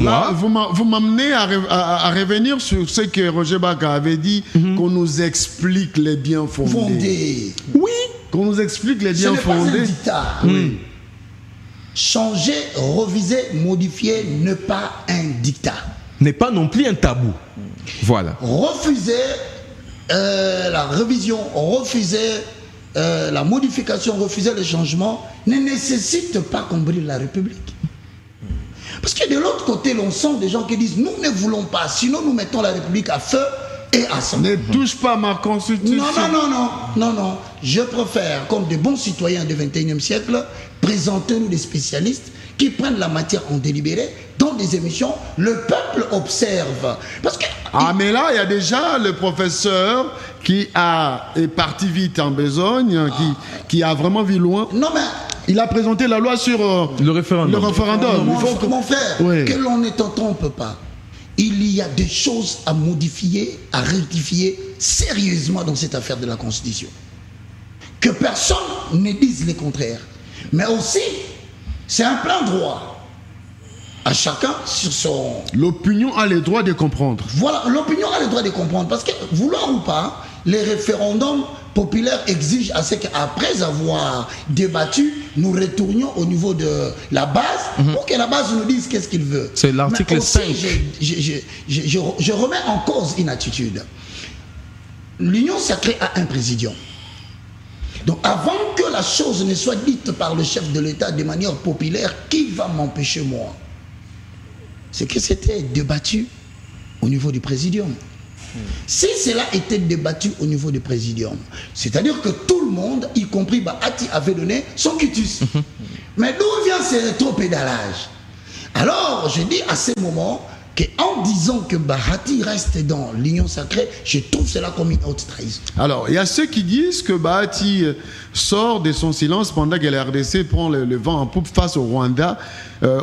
Speaker 1: Là, vous m'amenez à revenir sur ce que Roger Barka avait dit, qu'on nous explique les biens fondés.
Speaker 2: Oui.
Speaker 1: Qu'on nous explique les biens fondés.
Speaker 3: Ce n'est pas un dictat. Oui. Changer, reviser, modifier n'est pas un dictat.
Speaker 2: N'est pas non plus un tabou. Voilà.
Speaker 3: Refuser la révision, refuser... la modification, refuser le changement ne nécessite pas qu'on brûle la République. Parce que de l'autre côté, l'on sent des gens qui disent nous ne voulons pas, sinon nous mettons la République à feu et à sang.
Speaker 1: Ne touche pas ma constitution.
Speaker 3: Non. Je préfère, comme de bons citoyens du XXIe siècle, présenter-nous des spécialistes qui prennent la matière en délibéré dans des émissions, le peuple observe. Parce que
Speaker 1: mais là, il y a déjà le professeur qui est parti vite en besogne, qui a vraiment vu loin.
Speaker 3: Non, mais...
Speaker 1: Il a présenté la loi sur
Speaker 2: le référendum.
Speaker 3: Mon frère, que l'on ne t'en trompe pas. Il y a des choses à modifier, à rectifier sérieusement dans cette affaire de la Constitution. Que personne ne dise le contraire. Mais aussi, c'est un plein droit. À chacun sur son...
Speaker 1: L'opinion a le droit de comprendre.
Speaker 3: Voilà, l'opinion a le droit de comprendre. Parce que, vouloir ou pas, les référendums populaires exigent à ce qu'après avoir débattu, nous retournions au niveau de la base pour que la base nous dise qu'est-ce qu'il veut.
Speaker 2: C'est l'article 5.
Speaker 3: Je remets en cause une attitude. L'Union sacrée a un président. Donc avant que la chose ne soit dite par le chef de l'État de manière populaire, qui va m'empêcher moi? C'est que c'était débattu au niveau du présidium. Si cela était débattu au niveau du présidium, c'est-à-dire que tout le monde, y compris Bahati, avait donné son quitus. Mais d'où vient ce rétropédalage? Alors, je dis à ce moment qu'en disant que Bahati reste dans l'union sacrée, je trouve cela comme une haute trahison.
Speaker 1: Alors, il y a ceux qui disent que Bahati sort de son silence pendant que la RDC prend le vent en poupe face au Rwanda,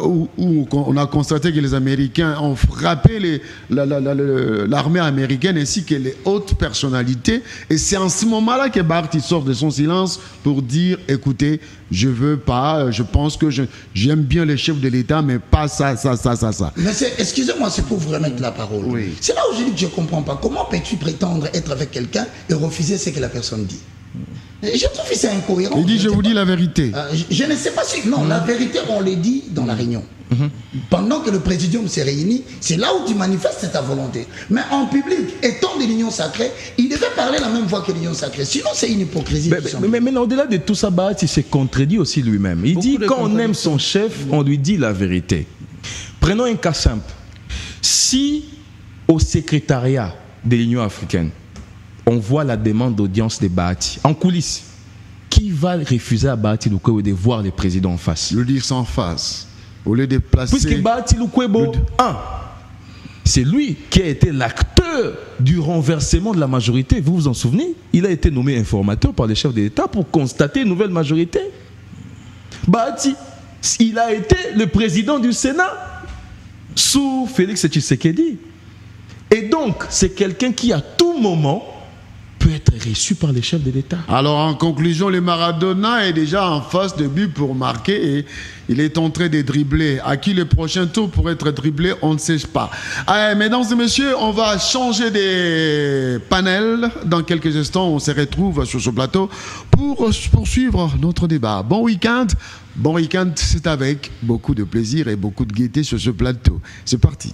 Speaker 1: où on a constaté que les Américains ont frappé l'armée américaine ainsi que les hautes personnalités. Et c'est en ce moment-là que Bahati sort de son silence pour dire, écoutez, je veux pas, je pense que j'aime bien les chefs de l'État, mais pas ça.
Speaker 3: Mais excusez-moi, c'est pour vous remettre la parole. Oui. C'est là où je dis que je ne comprends pas. Comment peux-tu prétendre être avec quelqu'un et refuser ce que la personne dit? Je trouve que c'est incohérent.
Speaker 1: Il dit, je vous dis la vérité.
Speaker 3: Je ne sais pas si... Non, la vérité, on l'a dit dans la réunion. Pendant que le présidium s'est réuni, c'est là où tu manifestes ta volonté. Mais en public, étant de l'union sacrée, il devait parler la même voix que l'union sacrée. Sinon, c'est une hypocrisie.
Speaker 2: Mais au-delà de tout ça, Bahati s'est contredit aussi lui-même. Il dit, quand on aime son chef, on lui dit la vérité. Prenons un cas simple. Si au secrétariat de l'Union africaine, on voit la demande d'audience de Bahati en coulisses, qui va refuser à Bahati Lukwebo de voir le président en face?
Speaker 1: Le dire sans face. Au lieu de placer...
Speaker 2: Puisque Bahati Lukwebo, c'est lui qui a été l'acteur du renversement de la majorité. Vous vous en souvenez? Il a été nommé informateur par les chefs de l'État pour constater une nouvelle majorité. Bahati, il a été le président du Sénat sous Félix Tshisekedi. Et donc, c'est quelqu'un qui, à tout moment, peut être reçu par les chefs de l'État.
Speaker 1: Alors, en conclusion, le Maradona est déjà en face de but pour marquer et il est en train de dribbler. À qui le prochain tour pour être dribblé, on ne sait pas. Allez, mesdames et messieurs, on va changer des panels. Dans quelques instants, on se retrouve sur ce plateau pour poursuivre notre débat. Bon week-end. Bon week-end, c'est avec beaucoup de plaisir et beaucoup de gaieté sur ce plateau. C'est parti.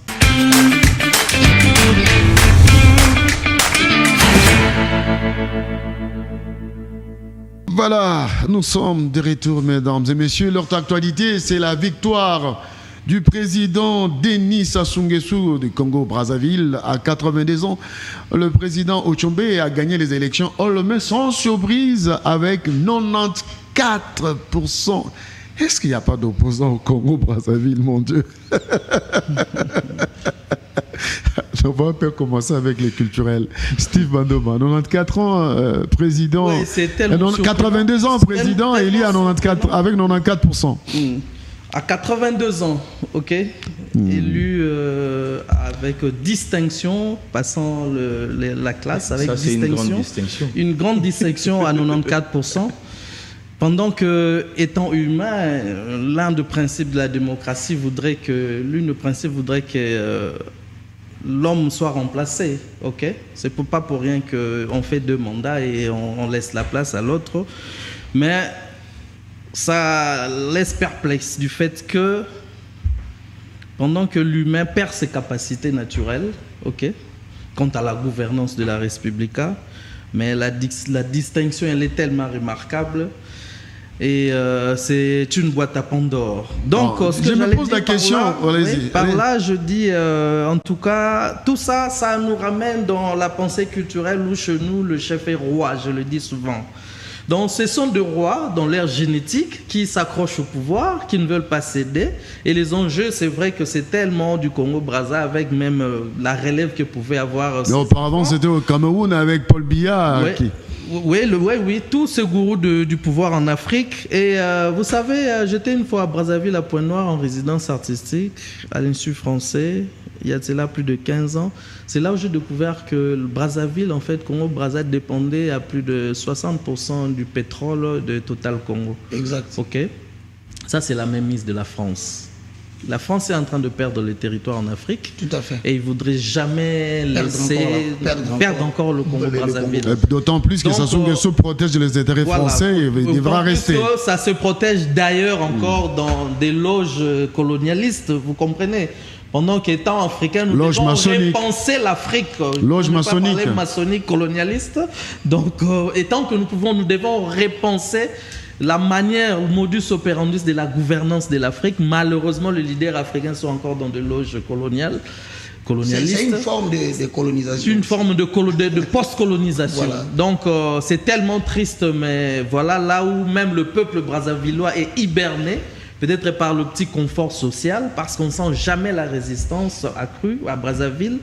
Speaker 1: Voilà, nous sommes de retour, mesdames et messieurs. L'autre actualité, c'est la victoire du président Denis Sassou Nguesso du Congo-Brazzaville à 82 ans. Le président Ochombe a gagné les élections mais sans surprise avec 94%. Est-ce qu'il n'y a pas d'opposant au Congo-Brazzaville, mon Dieu? On va un peu commencer avec les culturels. Steve Bandoma, 94 ans, président. Oui, 82 ans, président, élu à 94, avec 94%.
Speaker 4: À 82 ans, ok. Élu avec distinction, passant la classe avec distinction.
Speaker 2: Une grande distinction.
Speaker 4: Une grande distinction à 94%. Pendant que, étant humain, l'un des principes de la démocratie voudrait que l'homme soit remplacé, ok? C'est pas pour rien qu'on fait 2 mandats et on laisse la place à l'autre. Mais ça laisse perplexe du fait que pendant que l'humain perd ses capacités naturelles, ok, quant à la gouvernance de la Respublica, mais la distinction, elle est tellement remarquable. Et c'est une boîte à Pandore. Donc, ce que
Speaker 1: je me pose la question.
Speaker 4: Par là, je dis, en tout cas, tout ça, ça nous ramène dans la pensée culturelle où chez nous, le chef est roi, je le dis souvent. Donc, ce sont des rois dans l'ère génétique qui s'accrochent au pouvoir, qui ne veulent pas céder. Et les enjeux, c'est vrai que c'est tellement du Congo-Brazza avec même la relève que pouvait avoir.
Speaker 1: Auparavant, c'était au Cameroun avec Paul Biya.
Speaker 4: Oui, tout ce gourou du pouvoir en Afrique. Et vous savez, j'étais une fois à Brazzaville, à Pointe-Noire, en résidence artistique, à l'Institut français, il y a là plus de 15 ans. C'est là où j'ai découvert que le Brazzaville, en fait, Congo-Brazza dépendait à plus de 60% du pétrole de Total Congo.
Speaker 3: Exact.
Speaker 4: Ok. Ça, c'est la même mise de la France. La France est en train de perdre les territoires en Afrique.
Speaker 3: Tout à fait.
Speaker 4: Et ils ne voudraient jamais perdre encore le Congo-Brazzaville.
Speaker 1: D'autant plus que Sassou Nguesso protège les intérêts français et il devra rester.
Speaker 4: Ça se protège d'ailleurs encore dans des loges colonialistes, vous comprenez. Pendant qu'étant africain, nous devons repenser l'Afrique.
Speaker 1: Loge maçonnique.
Speaker 4: Maçonnique colonialiste. Donc, étant que nous devons repenser la manière, le modus operandi de la gouvernance de l'Afrique. Malheureusement, les leaders africains sont encore dans des loges colonialistes.
Speaker 3: C'est une forme de colonisation.
Speaker 4: Une forme de post-colonisation. Voilà. Donc, c'est tellement triste, mais voilà, là où même le peuple brazzavillois est hiberné, peut-être par le petit confort social, parce qu'on ne sent jamais la résistance accrue à Brazzaville.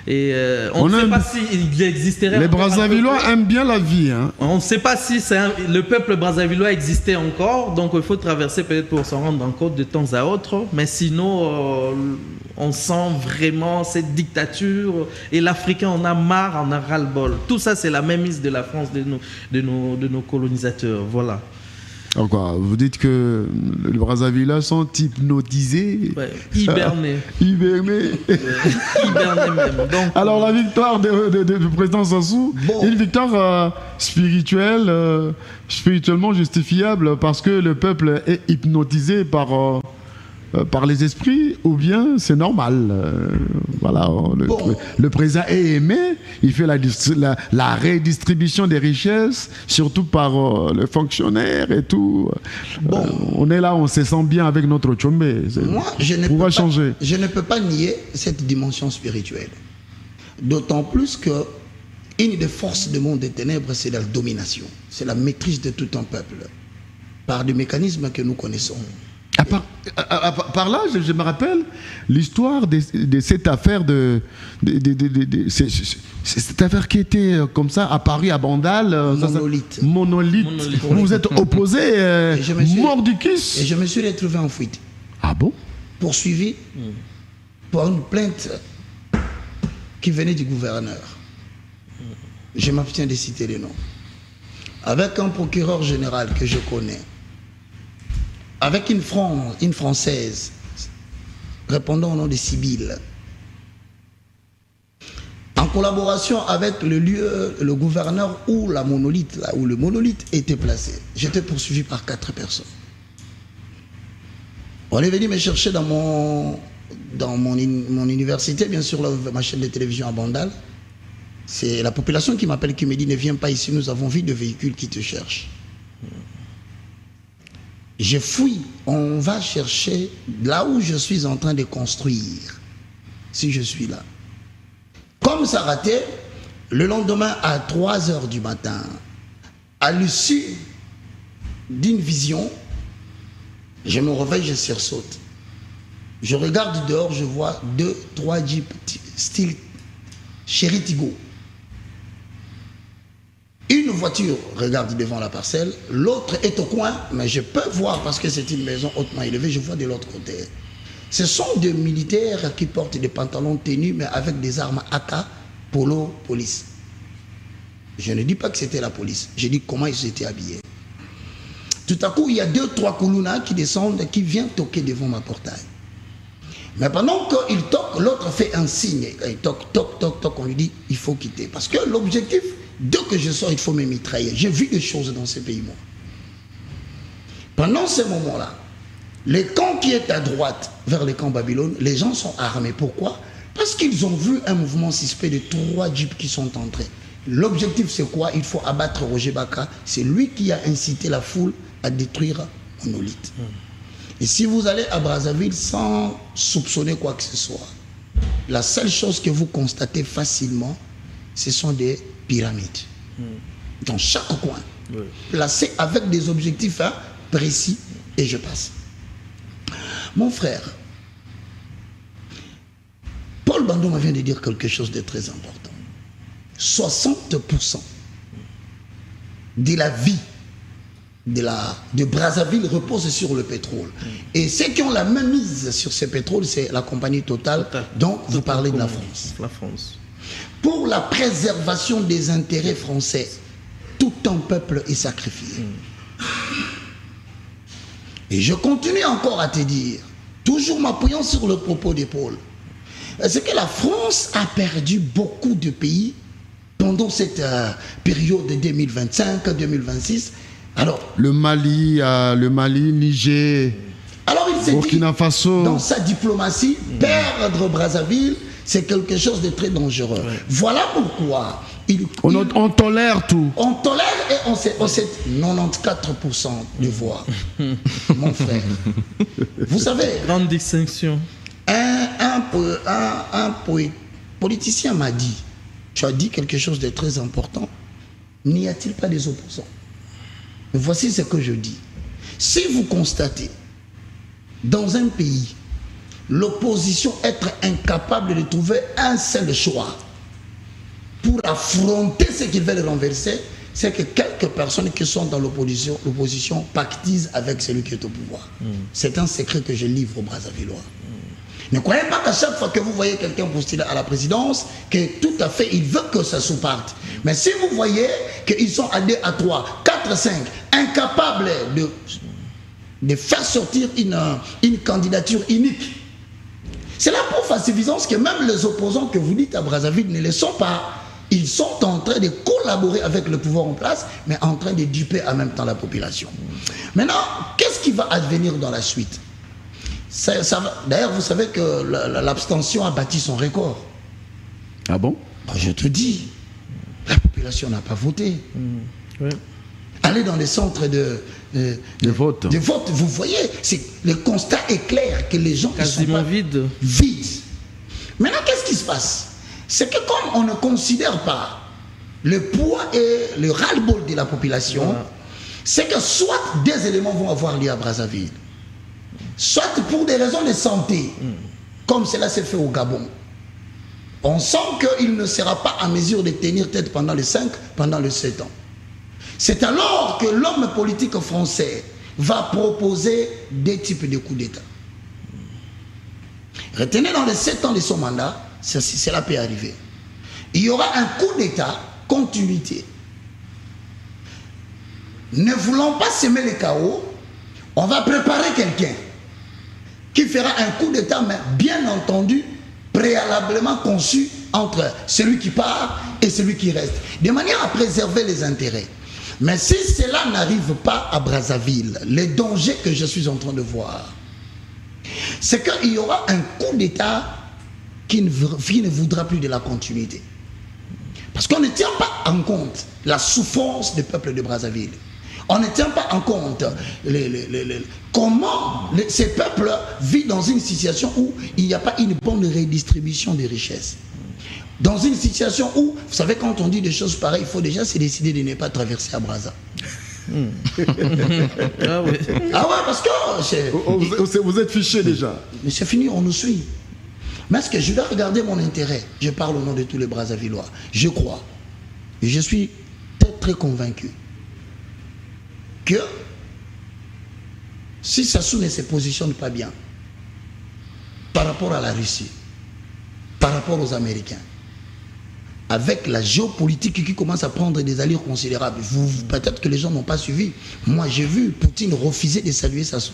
Speaker 4: Et on ne sait pas s'il existerait...
Speaker 1: Les Brazzavillois aiment bien la vie. Hein.
Speaker 4: On ne sait pas si le peuple brazzavillois existait encore, donc il faut traverser peut-être pour s'en rendre compte de temps à autre. Mais sinon, on sent vraiment cette dictature. Et l'Africain en a marre, en a ras-le-bol. Tout ça, c'est la mainmise de la France, de nos colonisateurs. Voilà.
Speaker 1: Alors quoi, vous dites que les Brazzavillois sont hypnotisés,
Speaker 4: hibernés.
Speaker 1: Hibernés
Speaker 4: même. Donc,
Speaker 1: alors la victoire du président Sassou, une victoire spirituellement justifiable parce que le peuple est hypnotisé par les esprits, ou bien c'est normal. Voilà, le président est aimé, il fait la redistribution des richesses, surtout par les fonctionnaires et tout. On est là, on se sent bien avec notre Tchombe.
Speaker 3: Moi, je ne peux pas nier cette dimension spirituelle. D'autant plus que une des forces du monde des ténèbres, c'est la domination. C'est la maîtrise de tout un peuple par des mécanismes que nous connaissons.
Speaker 1: Par là, je me rappelle l'histoire de cette affaire cette affaire qui était comme ça à Paris, à Bandal. Monolithe. Vous vous êtes opposé, mordicus.
Speaker 3: Et je me suis retrouvé en fuite.
Speaker 1: Ah bon?
Speaker 3: Poursuivi pour une plainte qui venait du gouverneur. Je m'abstiens de citer les noms. Avec un procureur général que je connais. Avec une Française répondant au nom de Sibylle, en collaboration avec le gouverneur où le monolithe était placé. J'étais poursuivi par 4 personnes. On est venu me chercher dans mon université, bien sûr, ma chaîne de télévision à Bandal. C'est la population qui m'appelle, qui me dit: ne viens pas ici, nous avons vu de véhicules qui te cherchent. Je fouille, on va chercher là où je suis en train de construire, si je suis là. Comme ça ratait, le lendemain à 3h du matin, à l'issue d'une vision, je me réveille, je sursaute. Je regarde dehors, je vois 2-3 jeeps style Chéri Tigo. Une voiture regarde devant la parcelle, l'autre est au coin, mais je peux voir parce que c'est une maison hautement élevée, je vois de l'autre côté. Ce sont des militaires qui portent des pantalons tenus, mais avec des armes AK, polo, police. Je ne dis pas que c'était la police, je dis comment ils étaient habillés. Tout à coup, il y a 2-3 Koulouna qui descendent, qui viennent toquer devant ma portail. Mais pendant qu'il toque, l'autre fait un signe. Il toque, toque, toque, toque, on lui dit il faut quitter. Parce que l'objectif, dès que je sors, il faut me mitrailler. J'ai vu des choses dans ces pays, moi. Pendant ce moment-là, les camps qui est à droite, vers les camps Babylone, les gens sont armés. Pourquoi? Parce qu'ils ont vu un mouvement suspect de 3 jeeps qui sont entrés. L'objectif, c'est quoi? Il faut abattre Roger Baka. C'est lui qui a incité la foule à détruire Monolithe. Et si vous allez à Brazzaville sans soupçonner quoi que ce soit, la seule chose que vous constatez facilement, ce sont des pyramides. Dans chaque coin. Placées avec des objectifs précis. Et je passe. Mon frère, Paul Bandoma vient de dire quelque chose de très important. 60% de la vie de Brazzaville repose sur le pétrole. Et ceux qui ont la même mise sur ce pétrole, c'est la compagnie Total, dont vous parlez de la France.
Speaker 4: La France.
Speaker 3: Pour la préservation des intérêts français, tout un peuple est sacrifié. Et je continue encore à te dire, toujours m'appuyant sur le propos de Paul, c'est que la France a perdu beaucoup de pays pendant cette période de 2025-2026. Alors,
Speaker 1: le Mali, Niger,
Speaker 3: alors il s'est
Speaker 1: Burkina
Speaker 3: dit,
Speaker 1: Faso.
Speaker 3: dans sa diplomatie, perdre Brazzaville, c'est quelque chose de très dangereux. Ouais. Voilà pourquoi
Speaker 1: on tolère tout.
Speaker 3: On tolère et on sait 94% de voix, mon frère. Vous savez.
Speaker 4: Grande distinction.
Speaker 3: Un politicien m'a dit, tu as dit quelque chose de très important. N'y a-t-il pas des opposants? Mais voici ce que je dis. Si vous constatez dans un pays l'opposition être incapable de trouver un seul choix pour affronter ce qu'ils veulent renverser, c'est que quelques personnes qui sont dans l'opposition pactisent avec celui qui est au pouvoir. C'est un secret que je livre aux Brazzavillois. Ne croyez pas qu'à chaque fois que vous voyez quelqu'un postuler à la présidence, que tout à fait, il veut que ça sous-parte. Mais si vous voyez qu'ils sont à 2, à 3, 4, 5, incapables de faire sortir une candidature unique, c'est la preuve à suffisance que même les opposants que vous dites à Brazzaville ne le sont pas. Ils sont en train de collaborer avec le pouvoir en place, mais en train de duper en même temps la population. Maintenant, qu'est-ce qui va advenir dans la suite? D'ailleurs, vous savez que l'abstention a battu son record.
Speaker 1: Ah bon?
Speaker 3: Je te dis, la population n'a pas voté.
Speaker 4: Oui.
Speaker 3: Allez dans les centres de
Speaker 1: vote.
Speaker 3: Vous voyez, le constat est clair que les gens
Speaker 4: quasiment
Speaker 3: sont
Speaker 4: vides.
Speaker 3: Maintenant, qu'est-ce qui se passe? C'est que comme on ne considère pas le poids et le ras-le-bol de la population, voilà. C'est que soit des éléments vont avoir lieu à Brazzaville, soit pour des raisons de santé, comme cela s'est fait au Gabon. On sent qu'il ne sera pas en mesure de tenir tête pendant les 5, pendant les 7 ans. C'est alors que l'homme politique français va proposer des types de coups d'État. Retenez dans les 7 ans de son mandat, cela peut arriver. Il y aura un coup d'État, continuité. Ne voulant pas semer le chaos, on va préparer quelqu'un qui fera un coup d'État, mais bien entendu, préalablement conçu entre celui qui part et celui qui reste, de manière à préserver les intérêts. Mais si cela n'arrive pas à Brazzaville, le danger que je suis en train de voir, c'est qu'il y aura un coup d'État qui ne voudra plus de la continuité. Parce qu'on ne tient pas en compte la souffrance du peuple de Brazzaville. On ne tient pas en compte comment ces peuples vivent dans une situation où il n'y a pas une bonne redistribution des richesses. Dans une situation où, vous savez, quand on dit des choses pareilles, il faut déjà se décider de ne pas traverser à Brazza.
Speaker 4: Ah ouais,
Speaker 3: parce que...
Speaker 1: Vous êtes fiché déjà.
Speaker 3: Mais c'est fini, on nous suit. Mais est-ce que je dois regarder mon intérêt? Je parle au nom de tous les Brazzavillois. Je crois, et je suis très très convaincu, que si Sassou ne se positionne pas bien par rapport à la Russie, par rapport aux Américains, avec la géopolitique qui commence à prendre des allures considérables, peut-être que les gens n'ont pas suivi. Moi, j'ai vu Poutine refuser de saluer Sassou.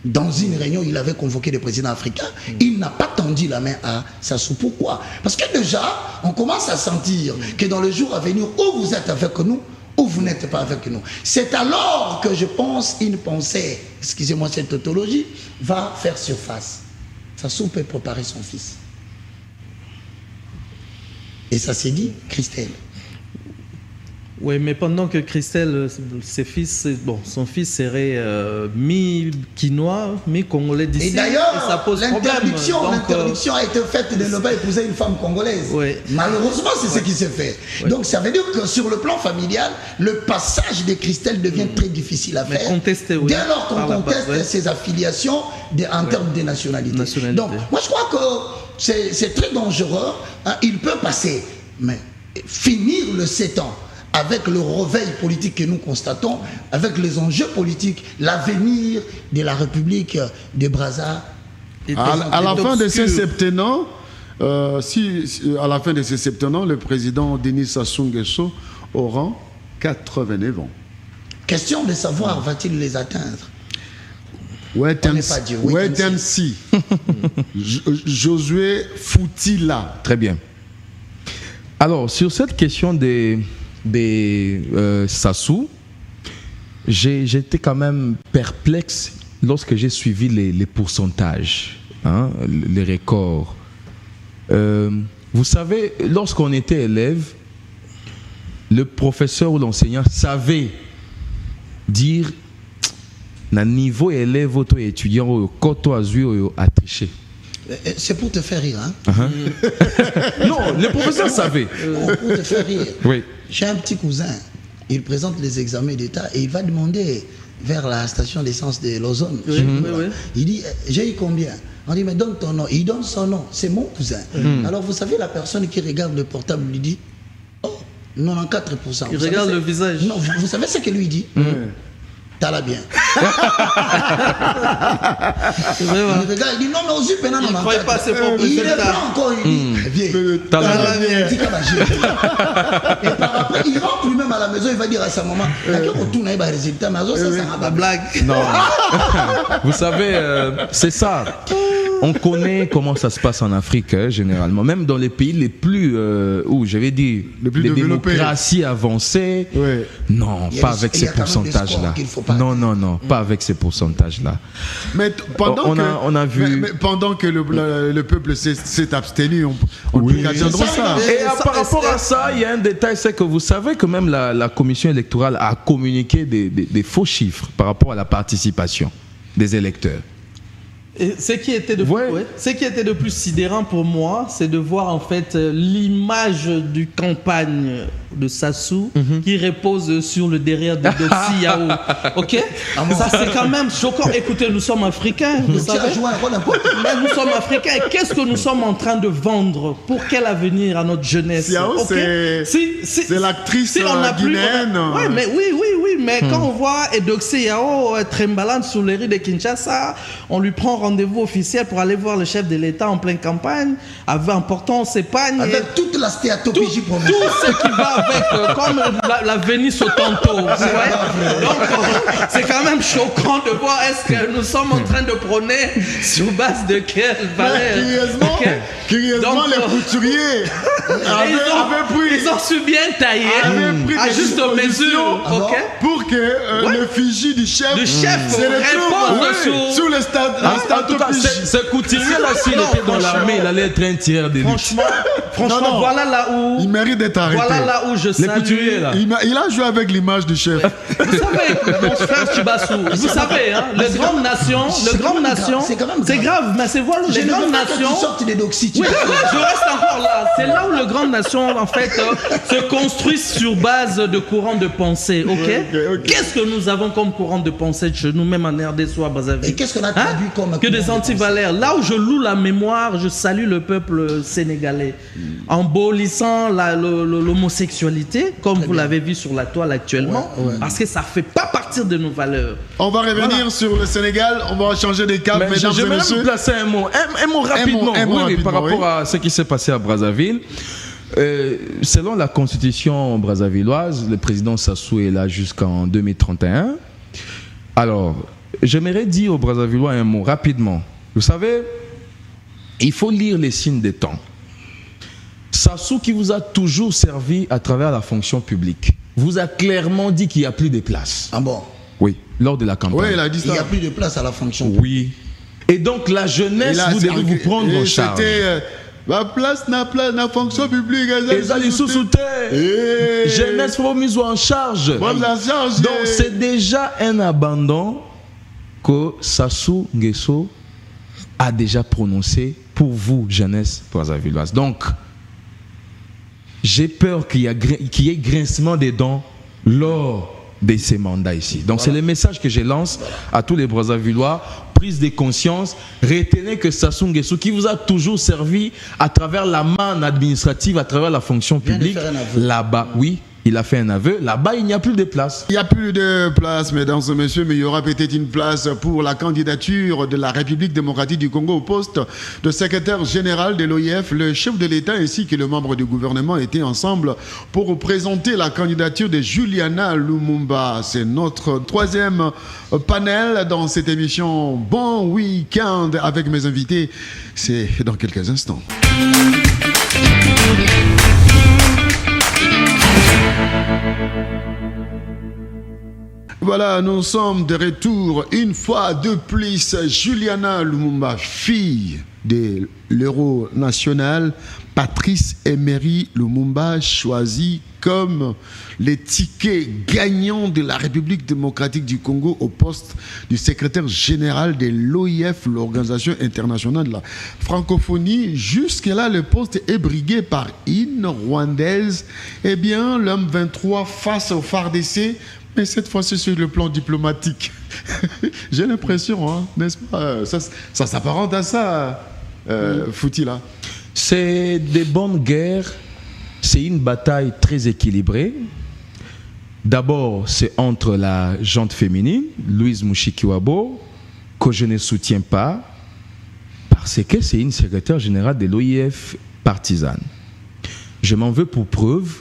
Speaker 3: Dans une réunion, il avait convoqué des présidents africains. Il n'a pas tendu la main à Sassou. Pourquoi? Parce que déjà, on commence à sentir que dans le jour à venir, où vous êtes avec nous, ou vous n'êtes pas avec nous. C'est alors que je pense une pensée, excusez-moi cette tautologie, va faire surface. Sassou peut préparer son fils. Et ça s'est dit, Christelle.
Speaker 4: Oui, mais pendant que Christelle, son fils serait mi-quinois, mi-congolais d'ici.
Speaker 3: Et d'ailleurs, l'interdiction a été faite de ne pas épouser une femme congolaise.
Speaker 4: Oui.
Speaker 3: Malheureusement, c'est ce qui s'est fait. Oui. Donc ça veut dire que sur le plan familial, le passage de Christelle devient très difficile à faire. Dès lors qu'on conteste ses affiliations en termes de nationalité. Donc, moi je crois que c'est très dangereux. Hein. Il peut passer, mais finir le 7 ans avec le réveil politique que nous constatons, avec les enjeux politiques, l'avenir de la République de Brazza.
Speaker 1: À la fin de ces septennats, à la fin de ces septennats, le président Denis Sassou Nguesso aura 89 ans.
Speaker 3: Question de savoir, va-t-il les atteindre?
Speaker 1: Wait and see. Josué Foutila.
Speaker 2: Très bien. Alors, sur cette question des Sassou, j'étais quand même perplexe lorsque j'ai suivi les pourcentages, hein, les records Vous savez, lorsqu'on était élève, le professeur ou l'enseignant savait dire na niveau élève ou étudiant quand tu as triché.
Speaker 3: C'est pour te faire rire, hein?
Speaker 2: Non, le professeur savait.
Speaker 3: Pour te faire rire.
Speaker 2: Oui.
Speaker 3: J'ai un petit cousin, il présente les examens d'État et il va demander vers la station d'essence de l'Ozone. Il dit, j'ai eu combien? On dit, mais donne ton nom. Il donne son nom, c'est mon cousin. Alors vous savez, la personne qui regarde le portable lui dit, oh, 94%.
Speaker 4: Il regarde le visage.
Speaker 3: Non, vous savez ce que lui dit? T'as la bien. Il regarde, il dit non, mais aussi pendant
Speaker 4: il ne croyait pas ses propres
Speaker 3: il
Speaker 4: résultats.
Speaker 3: est pas encore, il dit, viens.
Speaker 2: T'as la bien.
Speaker 3: Il dit, et par après, il rentre lui-même à la maison, il va dire à sa maman, quand on retourne à un résultat, mais ça va
Speaker 4: La blague.
Speaker 2: Non. Vous savez, c'est ça. On connaît comment ça se passe en Afrique, généralement. Même dans les pays les plus, où je vais dire,
Speaker 1: les plus
Speaker 2: démocraties avancées.
Speaker 1: Ouais.
Speaker 2: Non, pas avec ces pourcentages-là. Non, pas avec ces pourcentages-là.
Speaker 1: Mais pendant
Speaker 2: on a vu...
Speaker 1: mais pendant que le peuple s'est abstenu, on peut attendre ça.
Speaker 2: Et par rapport à ça, il y a un détail, c'est que vous savez que même la commission électorale a communiqué des faux chiffres par rapport à la participation des électeurs.
Speaker 4: Et ce qui était de plus sidérant pour moi, c'est de voir en fait l'image du campagne de Sassou qui repose sur le derrière de Doxy Yao. Ok? Ça c'est quand même choquant. Écoutez, nous sommes africains, vous savez. Mais nous sommes africains. Et qu'est-ce que nous sommes en train de vendre? Pour quel avenir à notre jeunesse?
Speaker 1: Yao,
Speaker 4: okay?
Speaker 1: c'est l'actrice guinéenne.
Speaker 4: Oui, mais quand on voit Doxy Yao trembalante sur les rues de Kinshasa, on lui prend rendez-vous officiel pour aller voir le chef de l'État en pleine campagne, emportant ses pagnes.
Speaker 3: Avec toute la stéatopégie
Speaker 4: tout ce qui va avec, comme la Vénice au tantôt. Donc, c'est quand même choquant de voir est-ce que nous sommes en train de prôner sur base de quelle valeur.
Speaker 1: Curieusement, les couturiers
Speaker 4: ils ont su bien tailler à juste mesure
Speaker 1: pour que l'effigie du chef se retrouve sur le stade.
Speaker 2: En tout cas, ce couturier-là, s'il était dans l'armée, il allait être un tiers d'élite.
Speaker 4: Franchement, voilà là où...
Speaker 1: Il mérite d'être arrêté.
Speaker 4: Voilà là où je salue...
Speaker 2: Les couturiers, là.
Speaker 1: Il a joué avec l'image du chef.
Speaker 4: Vous savez, mon frère Chibassou, vous savez, hein, les grandes nations, c'est grave, mais c'est voilà, les grandes nations... Oui, je reste encore là. C'est là où les grandes nations, en fait, se construisent sur base de courants de pensée, ok? Qu'est-ce que nous avons comme courant de pensée chez nous, même en RDC ou à Brazzaville?
Speaker 3: Et qu'est-ce qu'on a traduit comme...
Speaker 4: Que des antivaleurs. Là où je loue la mémoire, je salue le peuple sénégalais. En abolissant l'homosexualité, comme vous l'avez vu sur la toile actuellement, parce que ça ne fait pas partie de nos valeurs.
Speaker 1: On va revenir sur le Sénégal, on va changer de cap, mesdames et messieurs.
Speaker 2: Je vais placer un mot rapidement, par rapport à ce qui s'est passé à Brazzaville. Selon la constitution brazzavilloise, le président Sassou est là jusqu'en 2031. Alors, j'aimerais dire aux Brazzavillois un mot rapidement. Vous savez, il faut lire les signes des temps. Sassou, qui vous a toujours servi à travers la fonction publique, vous a clairement dit qu'il n'y a plus de place.
Speaker 3: Ah bon?
Speaker 2: Oui, lors de la campagne.
Speaker 1: Oui, il a dit ça.
Speaker 3: Il n'y a plus de place à la fonction publique.
Speaker 2: Oui. Et donc la jeunesse, vous devez vous prendre en charge.
Speaker 1: La place n'a pas la fonction publique.
Speaker 2: Les alliés sous-terre. Jeunesse faut mise en charge. Donc c'est déjà un abandon que Sassou Nguesso a déjà prononcé pour vous, jeunesse brazzavilloise. Donc, j'ai peur qu'il y ait grincement des dents lors de ces mandats ici. Donc, c'est le message que je lance à tous les Brazzavillois. Prise de conscience, retenez que Sassou Nguesso, qui vous a toujours servi à travers la manne administrative, à travers la fonction publique, là-bas, oui, il a fait un aveu. Là-bas, il n'y a plus de place.
Speaker 1: Il n'y a plus de place, mesdames et messieurs, mais il y aura peut-être une place pour la candidature de la République démocratique du Congo au poste de secrétaire général de l'OIF. Le chef de l'État ainsi que le membre du gouvernement étaient ensemble pour présenter la candidature de Juliana Lumumba. C'est notre troisième panel dans cette émission Bon Week-end avec mes invités. C'est dans quelques instants. Voilà, nous sommes de retour une fois de plus. Juliana Lumumba, fille de l'Euro national, Patrice Emery Lumumba choisi comme le ticket gagnant de la République démocratique du Congo au poste du secrétaire général de l'OIF, l'Organisation internationale de la francophonie. Jusque-là, le poste est brigué par une Rwandaise. Eh bien, l'homme 23 face au FARDC, mais cette fois-ci sur le plan diplomatique. J'ai l'impression, hein, n'est-ce pas? Ça s'apparente à ça, Fouti, là.
Speaker 2: C'est des bonnes guerres. C'est une bataille très équilibrée. D'abord, c'est entre la gente féminine, Louise Mushikiwabo, que je ne soutiens pas, parce que c'est une secrétaire générale de l'OIF partisane. Je m'en veux pour preuve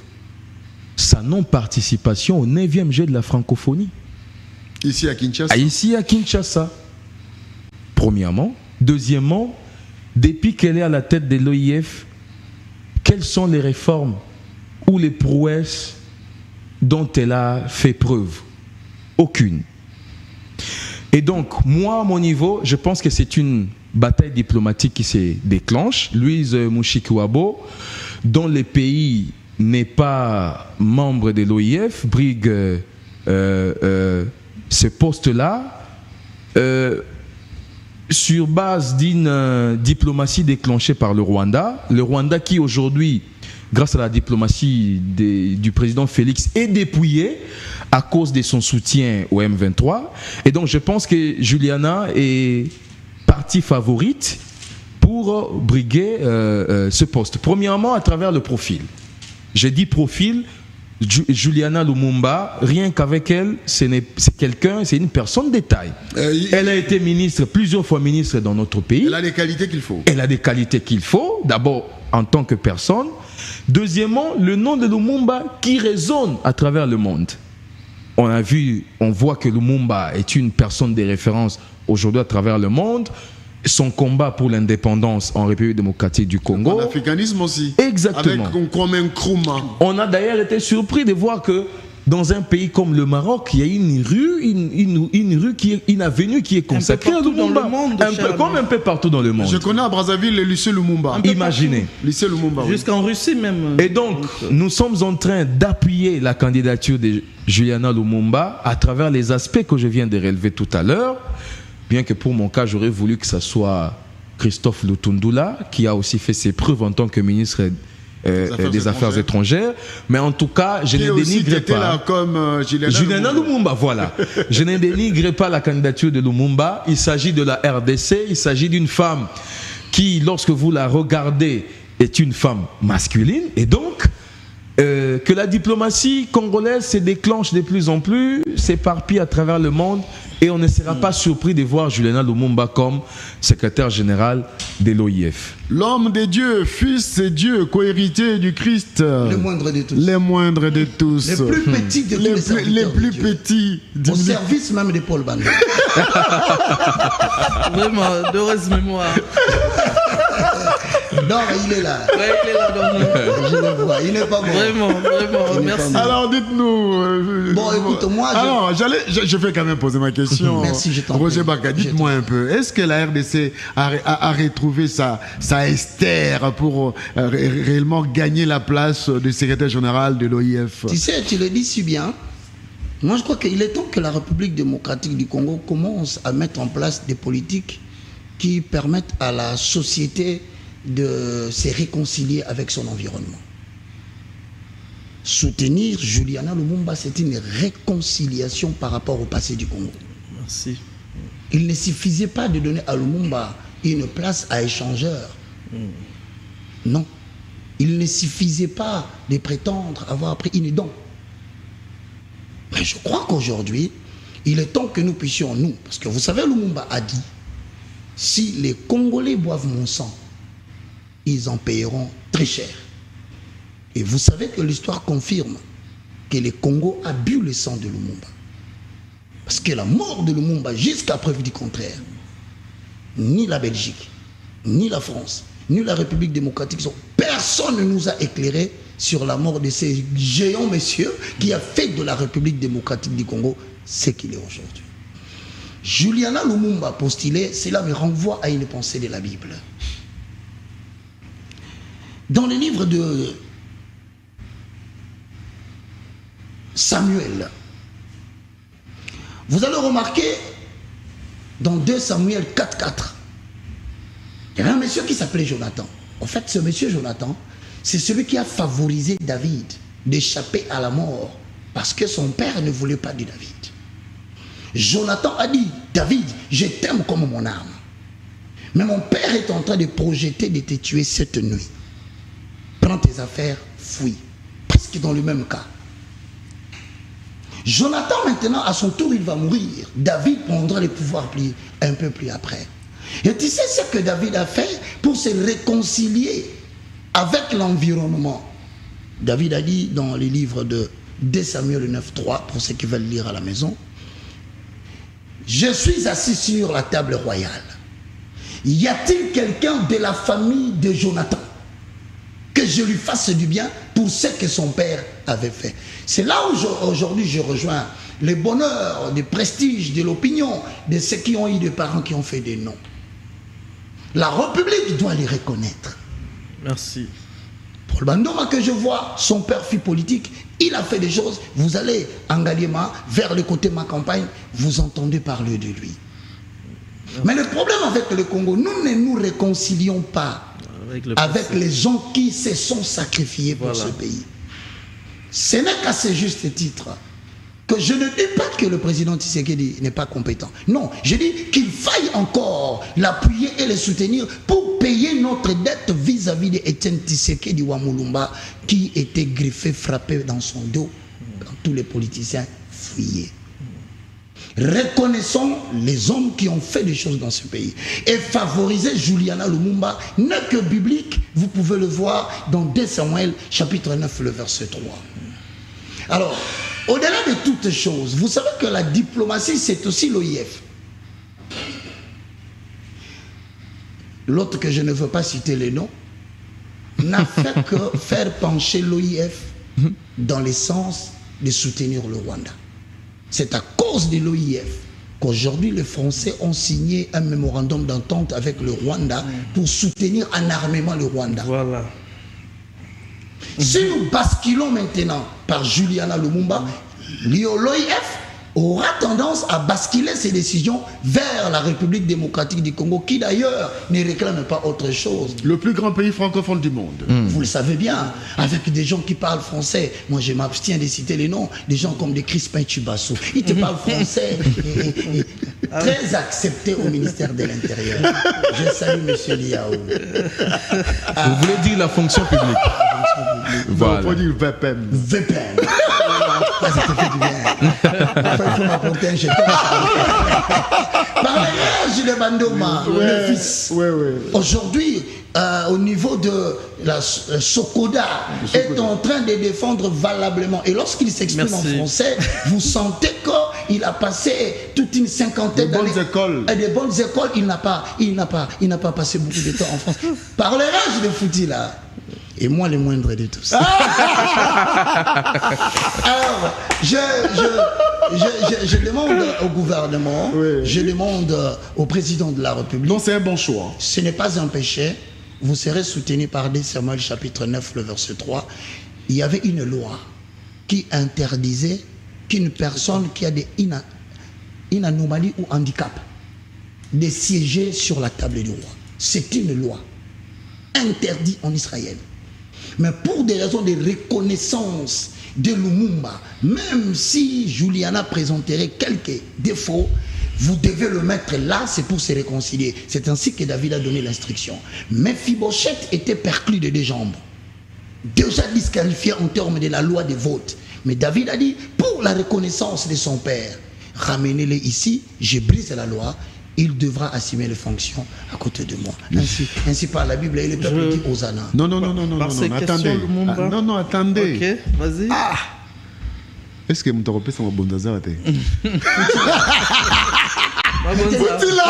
Speaker 2: sa non-participation au 9e jeu de la francophonie.
Speaker 1: Ici à Kinshasa.
Speaker 2: Ici à Kinshasa. Premièrement. Deuxièmement, depuis qu'elle est à la tête de l'OIF, quelles sont les réformes ou les prouesses dont elle a fait preuve? Aucune. Et donc, moi, à mon niveau, je pense que c'est une bataille diplomatique qui se déclenche. Louise Mushikiwabo, dont le pays n'est pas membre de l'OIF, brigue ce poste-là sur base d'une diplomatie déclenchée par le Rwanda. Le Rwanda qui aujourd'hui, grâce à la diplomatie du président Félix, est dépouillé à cause de son soutien au M23. Et donc je pense que Juliana est partie favorite pour briguer ce poste. Premièrement, à travers le profil. J'ai dit profil, Juliana Lumumba, rien qu'avec elle, c'est quelqu'un, c'est une personne de taille. Elle a été ministre, plusieurs fois ministre dans notre pays.
Speaker 1: Elle a les qualités qu'il faut.
Speaker 2: Elle a des qualités qu'il faut, d'abord en tant que personne. Deuxièmement, le nom de Lumumba qui résonne à travers le monde. On voit que Lumumba est une personne de référence aujourd'hui à travers le monde. Son combat pour l'indépendance en République démocratique du Congo.
Speaker 1: L'africanisme aussi.
Speaker 2: Exactement.
Speaker 1: Avec comme un Nkrumah.
Speaker 2: On a d'ailleurs été surpris de voir que dans un pays comme le Maroc, il y a une rue une avenue qui est consacrée à Lumumba. Comme un peu partout dans le monde.
Speaker 1: Je connais à Brazzaville le lycée Lumumba.
Speaker 2: Imaginez.
Speaker 1: Lycée Lumumba.
Speaker 4: Jusqu'en Russie même.
Speaker 2: Et donc, nous sommes en train d'appuyer la candidature de Juliana Lumumba à travers les aspects que je viens de relever tout à l'heure. Bien que pour mon cas, j'aurais voulu que ce soit Christophe Lutundula, qui a aussi fait ses preuves en tant que ministre des Affaires étrangères. Mais en tout cas, je ne dénigre pas.
Speaker 1: Là comme
Speaker 2: Juliana Lumumba, voilà. Je ne dénigre pas la candidature de Lumumba. Il s'agit de la RDC. Il s'agit d'une femme qui, lorsque vous la regardez, est une femme masculine. Et donc, que la diplomatie congolaise se déclenche de plus en plus, s'éparpille à travers le monde. Et on ne sera pas surpris de voir Juliana Lumumba comme secrétaire général de l'OIF.
Speaker 1: L'homme de Dieu, fils de Dieu, co-héritier du Christ.
Speaker 3: Le moindre de tous.
Speaker 1: Les moindres de tous.
Speaker 3: Les plus petits de tous les serviteurs.
Speaker 1: Les plus petits.
Speaker 3: Au service même de Paul Banda.
Speaker 4: Vraiment, d'heureuse mémoire.
Speaker 3: Non, il est là.
Speaker 4: Ouais, il est là dans nous.
Speaker 3: Je le vois, il n'est pas bon.
Speaker 4: Vraiment, merci.
Speaker 1: Alors dites-nous.
Speaker 3: Bon, écoute, moi.
Speaker 1: Alors, je vais quand même poser ma question.
Speaker 3: Merci, je t'en prie.
Speaker 1: Roger Baka, dites-moi un peu. Est-ce que la RDC a retrouvé sa Esther pour réellement gagner la place du secrétaire général de l'OIF?
Speaker 3: Tu sais, tu le dis si bien. Moi, je crois qu'il est temps que la République démocratique du Congo commence à mettre en place des politiques qui permettent à la société de se réconcilier avec son environnement. Soutenir Juliana Lumumba, c'est une réconciliation par rapport au passé du Congo.
Speaker 4: Merci.
Speaker 3: Il ne suffisait pas de donner à Lumumba une place à échangeur. Non. Il ne suffisait pas de prétendre avoir pris une don. Mais je crois qu'aujourd'hui, il est temps que nous puissions, nous, parce que vous savez, Lumumba a dit, si les Congolais boivent mon sang, ils en payeront très cher. Et vous savez que l'histoire confirme que le Congo a bu le sang de Lumumba. Parce que la mort de Lumumba, jusqu'à preuve du contraire, ni la Belgique, ni la France, ni la République démocratique, personne ne nous a éclairé sur la mort de ces géants messieurs qui a fait de la République démocratique du Congo ce qu'il est aujourd'hui. Juliana Lumumba postulé, cela me renvoie à une pensée de la Bible. Dans le livre de Samuel, vous allez remarquer dans 2 Samuel 4:4, il y avait un monsieur qui s'appelait Jonathan. En fait, ce monsieur Jonathan, c'est celui qui a favorisé David d'échapper à la mort parce que son père ne voulait pas de David. Jonathan a dit, David, je t'aime comme mon âme. Mais mon père est en train de projeter de te tuer cette nuit. Prends tes affaires, fuis. Presque dans le même cas. Jonathan maintenant, à son tour, il va mourir. David prendra le pouvoir un peu plus après. Et tu sais ce que David a fait pour se réconcilier avec l'environnement. David a dit dans les livres de 2 Samuel 9:3, pour ceux qui veulent lire à la maison, je suis assis sur la table royale. Y a-t-il quelqu'un de la famille de Jonathan que je lui fasse du bien pour ce que son père avait fait? C'est là où aujourd'hui je rejoins le bonheur, le prestige, de l'opinion de ceux qui ont eu des parents qui ont fait des noms. La République doit les reconnaître.
Speaker 4: Merci.
Speaker 3: Paul Bandoma que je vois, son père fut politique, il a fait des choses, vous allez en Galiema, vers le côté de ma campagne, vous entendez parler de lui. Mais le problème avec le Congo, nous ne nous réconcilions pas avec les gens qui se sont sacrifiés pour ce pays. Ce n'est qu'à ce juste titre que je ne dis pas que le président Tshisekedi n'est pas compétent. Non, je dis qu'il faille encore l'appuyer et le soutenir pour payer notre dette vis-à-vis d'Etienne Tshisekedi Wamulumba qui était griffé, frappé dans son dos quand tous les politiciens fuyaient. Reconnaissons les hommes qui ont fait des choses dans ce pays. Et favoriser Juliana Lumumba n'est que biblique. Vous pouvez le voir dans 2 Samuel chapitre 9, le verset 3. Alors, au-delà de toutes choses, vous savez que la diplomatie, c'est aussi l'OIF. L'autre que je ne veux pas citer les noms, n'a fait que faire pencher l'OIF dans le sens de soutenir le Rwanda. C'est à cause de l'OIF qu'aujourd'hui les Français ont signé un mémorandum d'entente avec le Rwanda pour soutenir en armement le Rwanda.
Speaker 4: Voilà.
Speaker 3: Si nous basculons maintenant par Juliana Lumumba, l'OIF aura tendance à basculer ses décisions vers la République démocratique du Congo, qui d'ailleurs ne réclame pas autre chose.
Speaker 1: Le plus grand pays francophone du monde.
Speaker 3: Vous le savez bien, avec des gens qui parlent français. Moi, je m'abstiens de citer les noms. Des gens comme des Crispin Tubasso. Ils te parlent français et très acceptés au ministère de l'Intérieur. Je salue M. Liao.
Speaker 2: Vous voulez dire la fonction publique?
Speaker 1: Voilà. Il faut dire VPN.
Speaker 3: VPN. Ça te fait du bien. Il faut m'apporter un jeton. Par l'âge de Bandoma, le fils. Aujourd'hui, au niveau de la Sokoda, est en train de défendre valablement. Et lorsqu'il s'exprime en français, vous sentez qu'il a passé toute une cinquantaine d'années.
Speaker 1: Des bonnes écoles.
Speaker 3: Il n'a pas passé beaucoup de temps en France. Par l'âge de Fouti, là. Et moi, le moindre de tous. Alors, je demande au gouvernement, je demande au président de la République.
Speaker 1: Non, c'est un bon choix.
Speaker 3: Ce n'est pas un péché. Vous serez soutenu par 2 Samuel chapitre 9, le verset 3. Il y avait une loi qui interdisait qu'une personne qui a une anomalie ou handicap de siéger sur la table du roi. C'est une loi interdite en Israël. Mais pour des raisons de reconnaissance de Lumumba, même si Juliana présenterait quelques défauts, vous devez le mettre là, c'est pour se réconcilier. C'est ainsi que David a donné l'instruction. Mephibosheth était perclus de 2 jambes, déjà disqualifié en termes de la loi des votes. Mais David a dit, pour la reconnaissance de son père, ramenez-les ici, je brise la loi, il devra assumer les fonctions à côté de moi. Ainsi par la Bible, et le peuple dit Hosanna.
Speaker 1: Non, attendez. Attendez.
Speaker 4: Ok, vas-y.
Speaker 1: Est-ce que vous avez ça bon hasard?
Speaker 3: Faut-il là?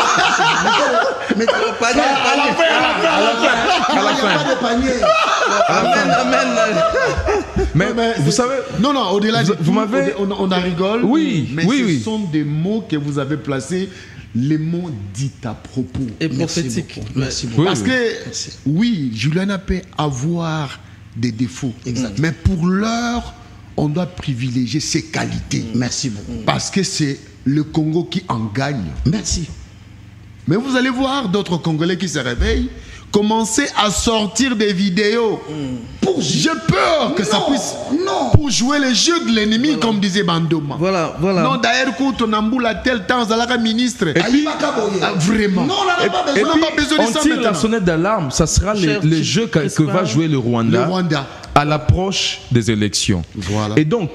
Speaker 3: Mais
Speaker 4: Panier,
Speaker 3: à la fin. Pas de panier.
Speaker 4: Amen.
Speaker 2: Mais vous savez...
Speaker 1: Non, au-delà de
Speaker 2: vous m'avez...
Speaker 1: On a rigole.
Speaker 2: Oui,
Speaker 1: mais
Speaker 2: oui.
Speaker 1: Ce sont des mots que vous avez placés, les mots dits à propos.
Speaker 4: Et prophétiques.
Speaker 3: Merci beaucoup.
Speaker 1: Parce que, oui, Juliana peut avoir des défauts. Mais pour l'heure, on doit privilégier ses qualités.
Speaker 3: Merci beaucoup.
Speaker 1: Parce que c'est le Congo qui en gagne.
Speaker 3: Merci.
Speaker 1: Mais vous allez voir d'autres Congolais qui se réveillent commencer à sortir des vidéos. J'ai peur que ça puisse...
Speaker 3: Non.
Speaker 1: Pour jouer le jeu de l'ennemi, comme disait Bandoma.
Speaker 4: Voilà.
Speaker 1: Non, d'ailleurs, quand on amboule à tel temps, Zalaka ministre.
Speaker 2: Et puis,
Speaker 1: vraiment.
Speaker 3: Non, on n'a pas besoin.
Speaker 1: On n'a pas besoin de
Speaker 2: on
Speaker 1: ça
Speaker 2: tire la
Speaker 1: maintenant.
Speaker 2: sonnette d'alarme. Ça sera le jeu que va jouer le
Speaker 1: Le
Speaker 2: Rwanda
Speaker 1: Rwanda.
Speaker 2: à l'approche des élections.
Speaker 1: Voilà.
Speaker 2: Et donc,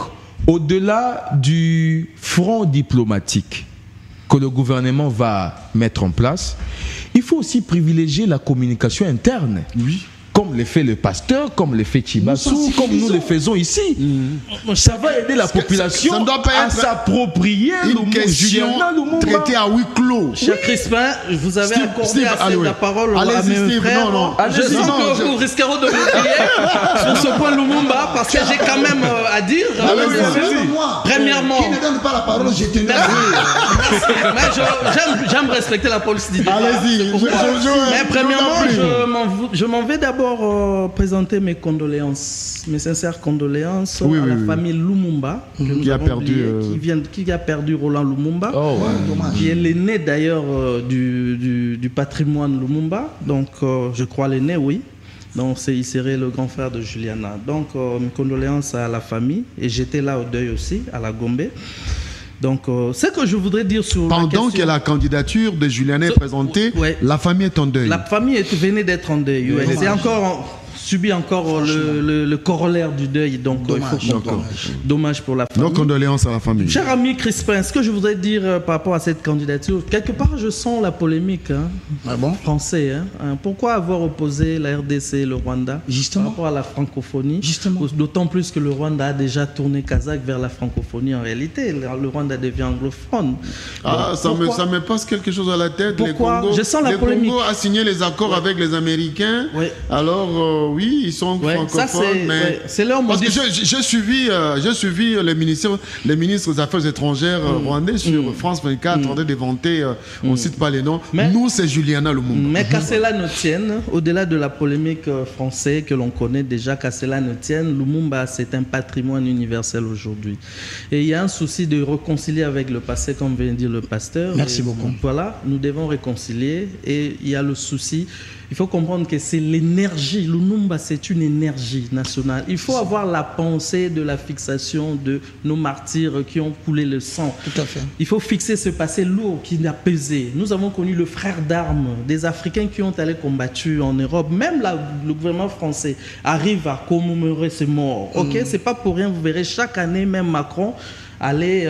Speaker 2: au-delà du front diplomatique que le gouvernement va mettre en place, il faut aussi privilégier la communication interne.
Speaker 1: Oui.
Speaker 2: Comme le fait le pasteur, comme le fait Chibassou, comme nous le faisons ici. Ça va aider la population
Speaker 1: ça ne doit pas
Speaker 2: à
Speaker 1: être
Speaker 2: s'approprier
Speaker 1: une question traitée à huis clos.
Speaker 4: Cher Crispin, vous avez accordé assez la parole à mes frères. Je sens que vous risquerez de me crier sur ce point Lumumba parce que j'ai quand même à dire. Premièrement,
Speaker 3: qui ne donne pas la parole, je te
Speaker 4: mais j'aime respecter la police d'idée.
Speaker 1: Allez-y.
Speaker 4: Mais premièrement, je m'en vais d'abord présenter mes condoléances, mes sincères condoléances à la famille Lumumba qui a perdu Roland Lumumba, qui est l'aîné d'ailleurs du patrimoine Lumumba. Donc je crois l'aîné, oui. Donc il serait le grand frère de Juliana. Donc mes condoléances à la famille, et j'étais là au deuil aussi à la Gombe. Donc, ce que je voudrais dire sur
Speaker 1: pendant que la candidature de Juliana est présentée, la famille est en deuil.
Speaker 4: La famille venait d'être en deuil. C'est encore subit encore le corollaire du deuil. Donc, il faut comprendre. Dommage pour la famille.
Speaker 1: Nos condoléances à la famille.
Speaker 4: Cher ami Crispin, ce que je voudrais dire par rapport à cette candidature, quelque part, je sens la polémique français. Pourquoi avoir opposé la RDC et le Rwanda par rapport à la francophonie? D'autant plus que le Rwanda a déjà tourné kazakh vers la francophonie en réalité. Le Rwanda devient anglophone.
Speaker 1: Ça me passe quelque chose à la tête.
Speaker 4: Pourquoi? Je sens la polémique.
Speaker 1: Le Congo a signé les accords avec les Américains. Alors, oui, ils sont francophones, mais
Speaker 4: c'est leur mot.
Speaker 1: Parce que j'ai suivi les ministres des Affaires étrangères rwandais sur France 24 en train de vanter, on ne cite pas les noms. Nous, c'est Juliana Lumumba.
Speaker 4: Mais qu'à cela ne tienne, au-delà de la polémique française que l'on connaît déjà, qu'à cela ne tienne, Lumumba, c'est un patrimoine universel aujourd'hui. Et il y a un souci de réconcilier avec le passé, comme vient de dire le pasteur.
Speaker 3: Merci beaucoup.
Speaker 4: Voilà, nous devons réconcilier. Et il y a le souci. Il faut comprendre que c'est l'énergie. Lumumba, c'est une énergie nationale. Il faut avoir la pensée de la fixation de nos martyrs qui ont coulé le sang.
Speaker 3: Tout à fait.
Speaker 4: Il faut fixer ce passé lourd qui a pesé. Nous avons connu le frère d'armes des Africains qui ont allé combattre en Europe. Même le gouvernement français arrive à commémorer ces morts. Ok, c'est pas pour rien. Vous verrez chaque année, même Macron aller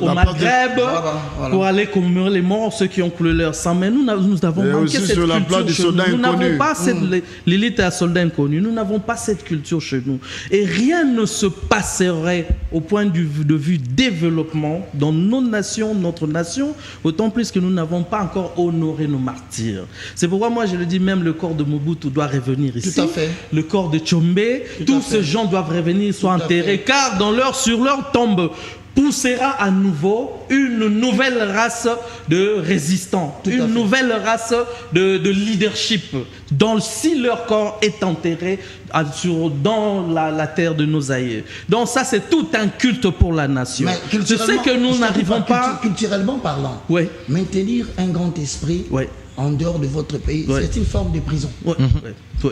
Speaker 4: au Maghreb pour aller commémorer les morts, ceux qui ont coulé leur sang. Mais nous avons manqué cette culture. Nous n'avons pas l'élite à soldats inconnus. Nous n'avons pas cette culture chez nous. Et rien ne se passerait au point de vue développement dans nos nations, notre nation, autant plus que nous n'avons pas encore honoré nos martyrs. C'est pourquoi moi je le dis, même le corps de Mobutu doit revenir ici.
Speaker 3: Tout à fait.
Speaker 4: Le corps de Tshombe, tous ces gens doivent revenir, soient enterrés, car sur leur tombe poussera à nouveau une nouvelle race de résistants, une nouvelle race de leadership, dont si leur corps est enterré dans la terre de nos aïeux. Donc ça, c'est tout un culte pour la nation. Je sais que nous n'arrivons pas...
Speaker 3: Culturellement parlant, maintenir un grand esprit... en dehors de votre pays, c'est une forme de prison.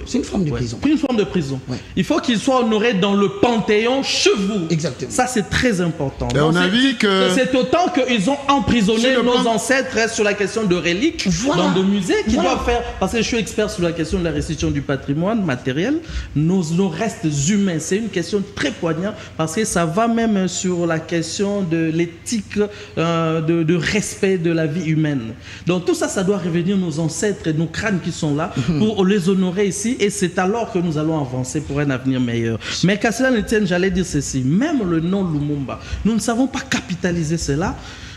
Speaker 3: C'est une forme de prison.
Speaker 4: Une forme de prison. Il faut qu'il soit honoré dans le panthéon chez vous.
Speaker 3: Exactement.
Speaker 4: Ça, c'est très important.
Speaker 1: Et on a vu que...
Speaker 4: C'est autant qu'ils ont emprisonné nos ancêtres sur la question de reliques dans des musées qui doivent faire... Parce que je suis expert sur la question de la restitution du patrimoine matériel, nos restes humains. C'est une question très poignante parce que ça va même sur la question de l'éthique, de respect de la vie humaine. Donc tout ça, ça doit revenir nos ancêtres et nos crânes qui sont là pour les honorer ici, et c'est alors que nous allons avancer pour un avenir meilleur. Mais qu'à cela ne tienne, j'allais dire ceci, même le nom Lumumba, nous ne savons pas capitaliser cela.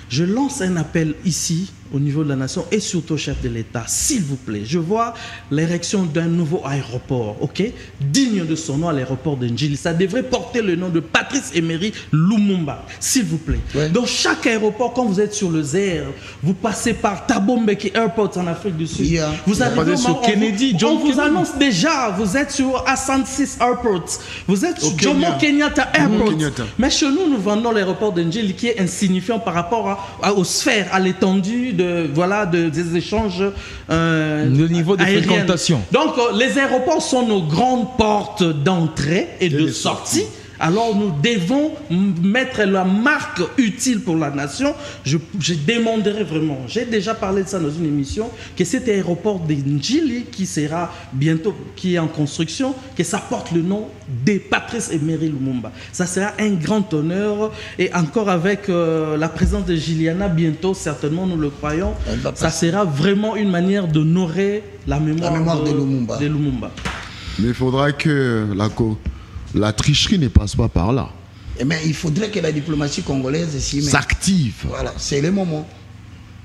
Speaker 4: Je lance un appel ici au niveau de la nation et surtout au chef de l'État, s'il vous plaît, je vois l'érection d'un nouveau aéroport, ok, digne de son nom à l'aéroport de Njili. Ça devrait porter le nom de Patrice Emery Lumumba, s'il vous plaît. Ouais. Dans chaque aéroport, quand vous êtes sur le Zaire, vous passez par Thabo Mbeki Airport en Afrique du Sud. Yeah. Vous arrivez sur Kennedy, on vous annonce déjà, vous êtes sur A66 Airport, vous êtes sur Jomo Kenyatta Airport. Mais chez nous, nous vendons l'aéroport de Njili qui est insignifiant par rapport aux sphères, à l'étendue des échanges
Speaker 2: le niveau de aériennes. Fréquentation.
Speaker 4: Donc les aéroports sont nos grandes portes d'entrée et de sortie. Alors nous devons mettre la marque utile pour la nation. Je demanderai vraiment, j'ai déjà parlé de ça dans une émission, que cet aéroport de Njili qui sera bientôt, qui est en construction, que ça porte le nom de Patrice Emery Lumumba. Ça sera un grand honneur et encore avec la présence de Juliana bientôt, certainement nous le croyons, ça sera vraiment une manière d'honorer la mémoire
Speaker 3: de Lumumba.
Speaker 1: Mais il faudra que la tricherie ne passe pas par là.
Speaker 3: Mais il faudrait que la diplomatie congolaise
Speaker 1: s'active.
Speaker 3: Voilà, c'est le moment.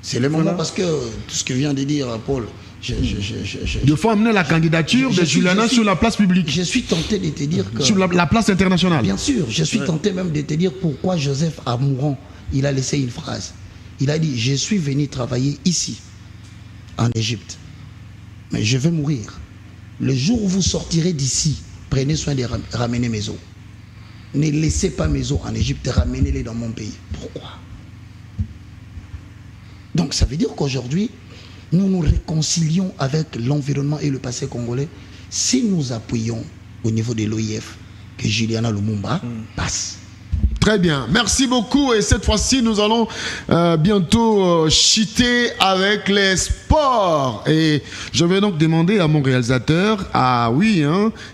Speaker 3: C'est le moment parce que tout ce que vient de dire Paul,
Speaker 1: il faut amener la candidature de Juliana sur la place publique.
Speaker 3: Je suis tenté de te dire que...
Speaker 1: Sur la place internationale.
Speaker 3: Bien sûr, je suis tenté même de te dire pourquoi Joseph Amouron, il a laissé une phrase. Il a dit, je suis venu travailler ici, en Égypte, mais je vais mourir. Le jour où vous sortirez d'ici, prenez soin de ramener mes os. Ne laissez pas mes os en Égypte, ramenez-les dans mon pays. Pourquoi? Donc ça veut dire qu'aujourd'hui, nous nous réconcilions avec l'environnement et le passé congolais si nous appuyons au niveau de l'OIF que Juliana Lumumba passe.
Speaker 1: Très bien, merci beaucoup et cette fois-ci nous allons bientôt chiter avec les sports et je vais donc demander à mon réalisateur,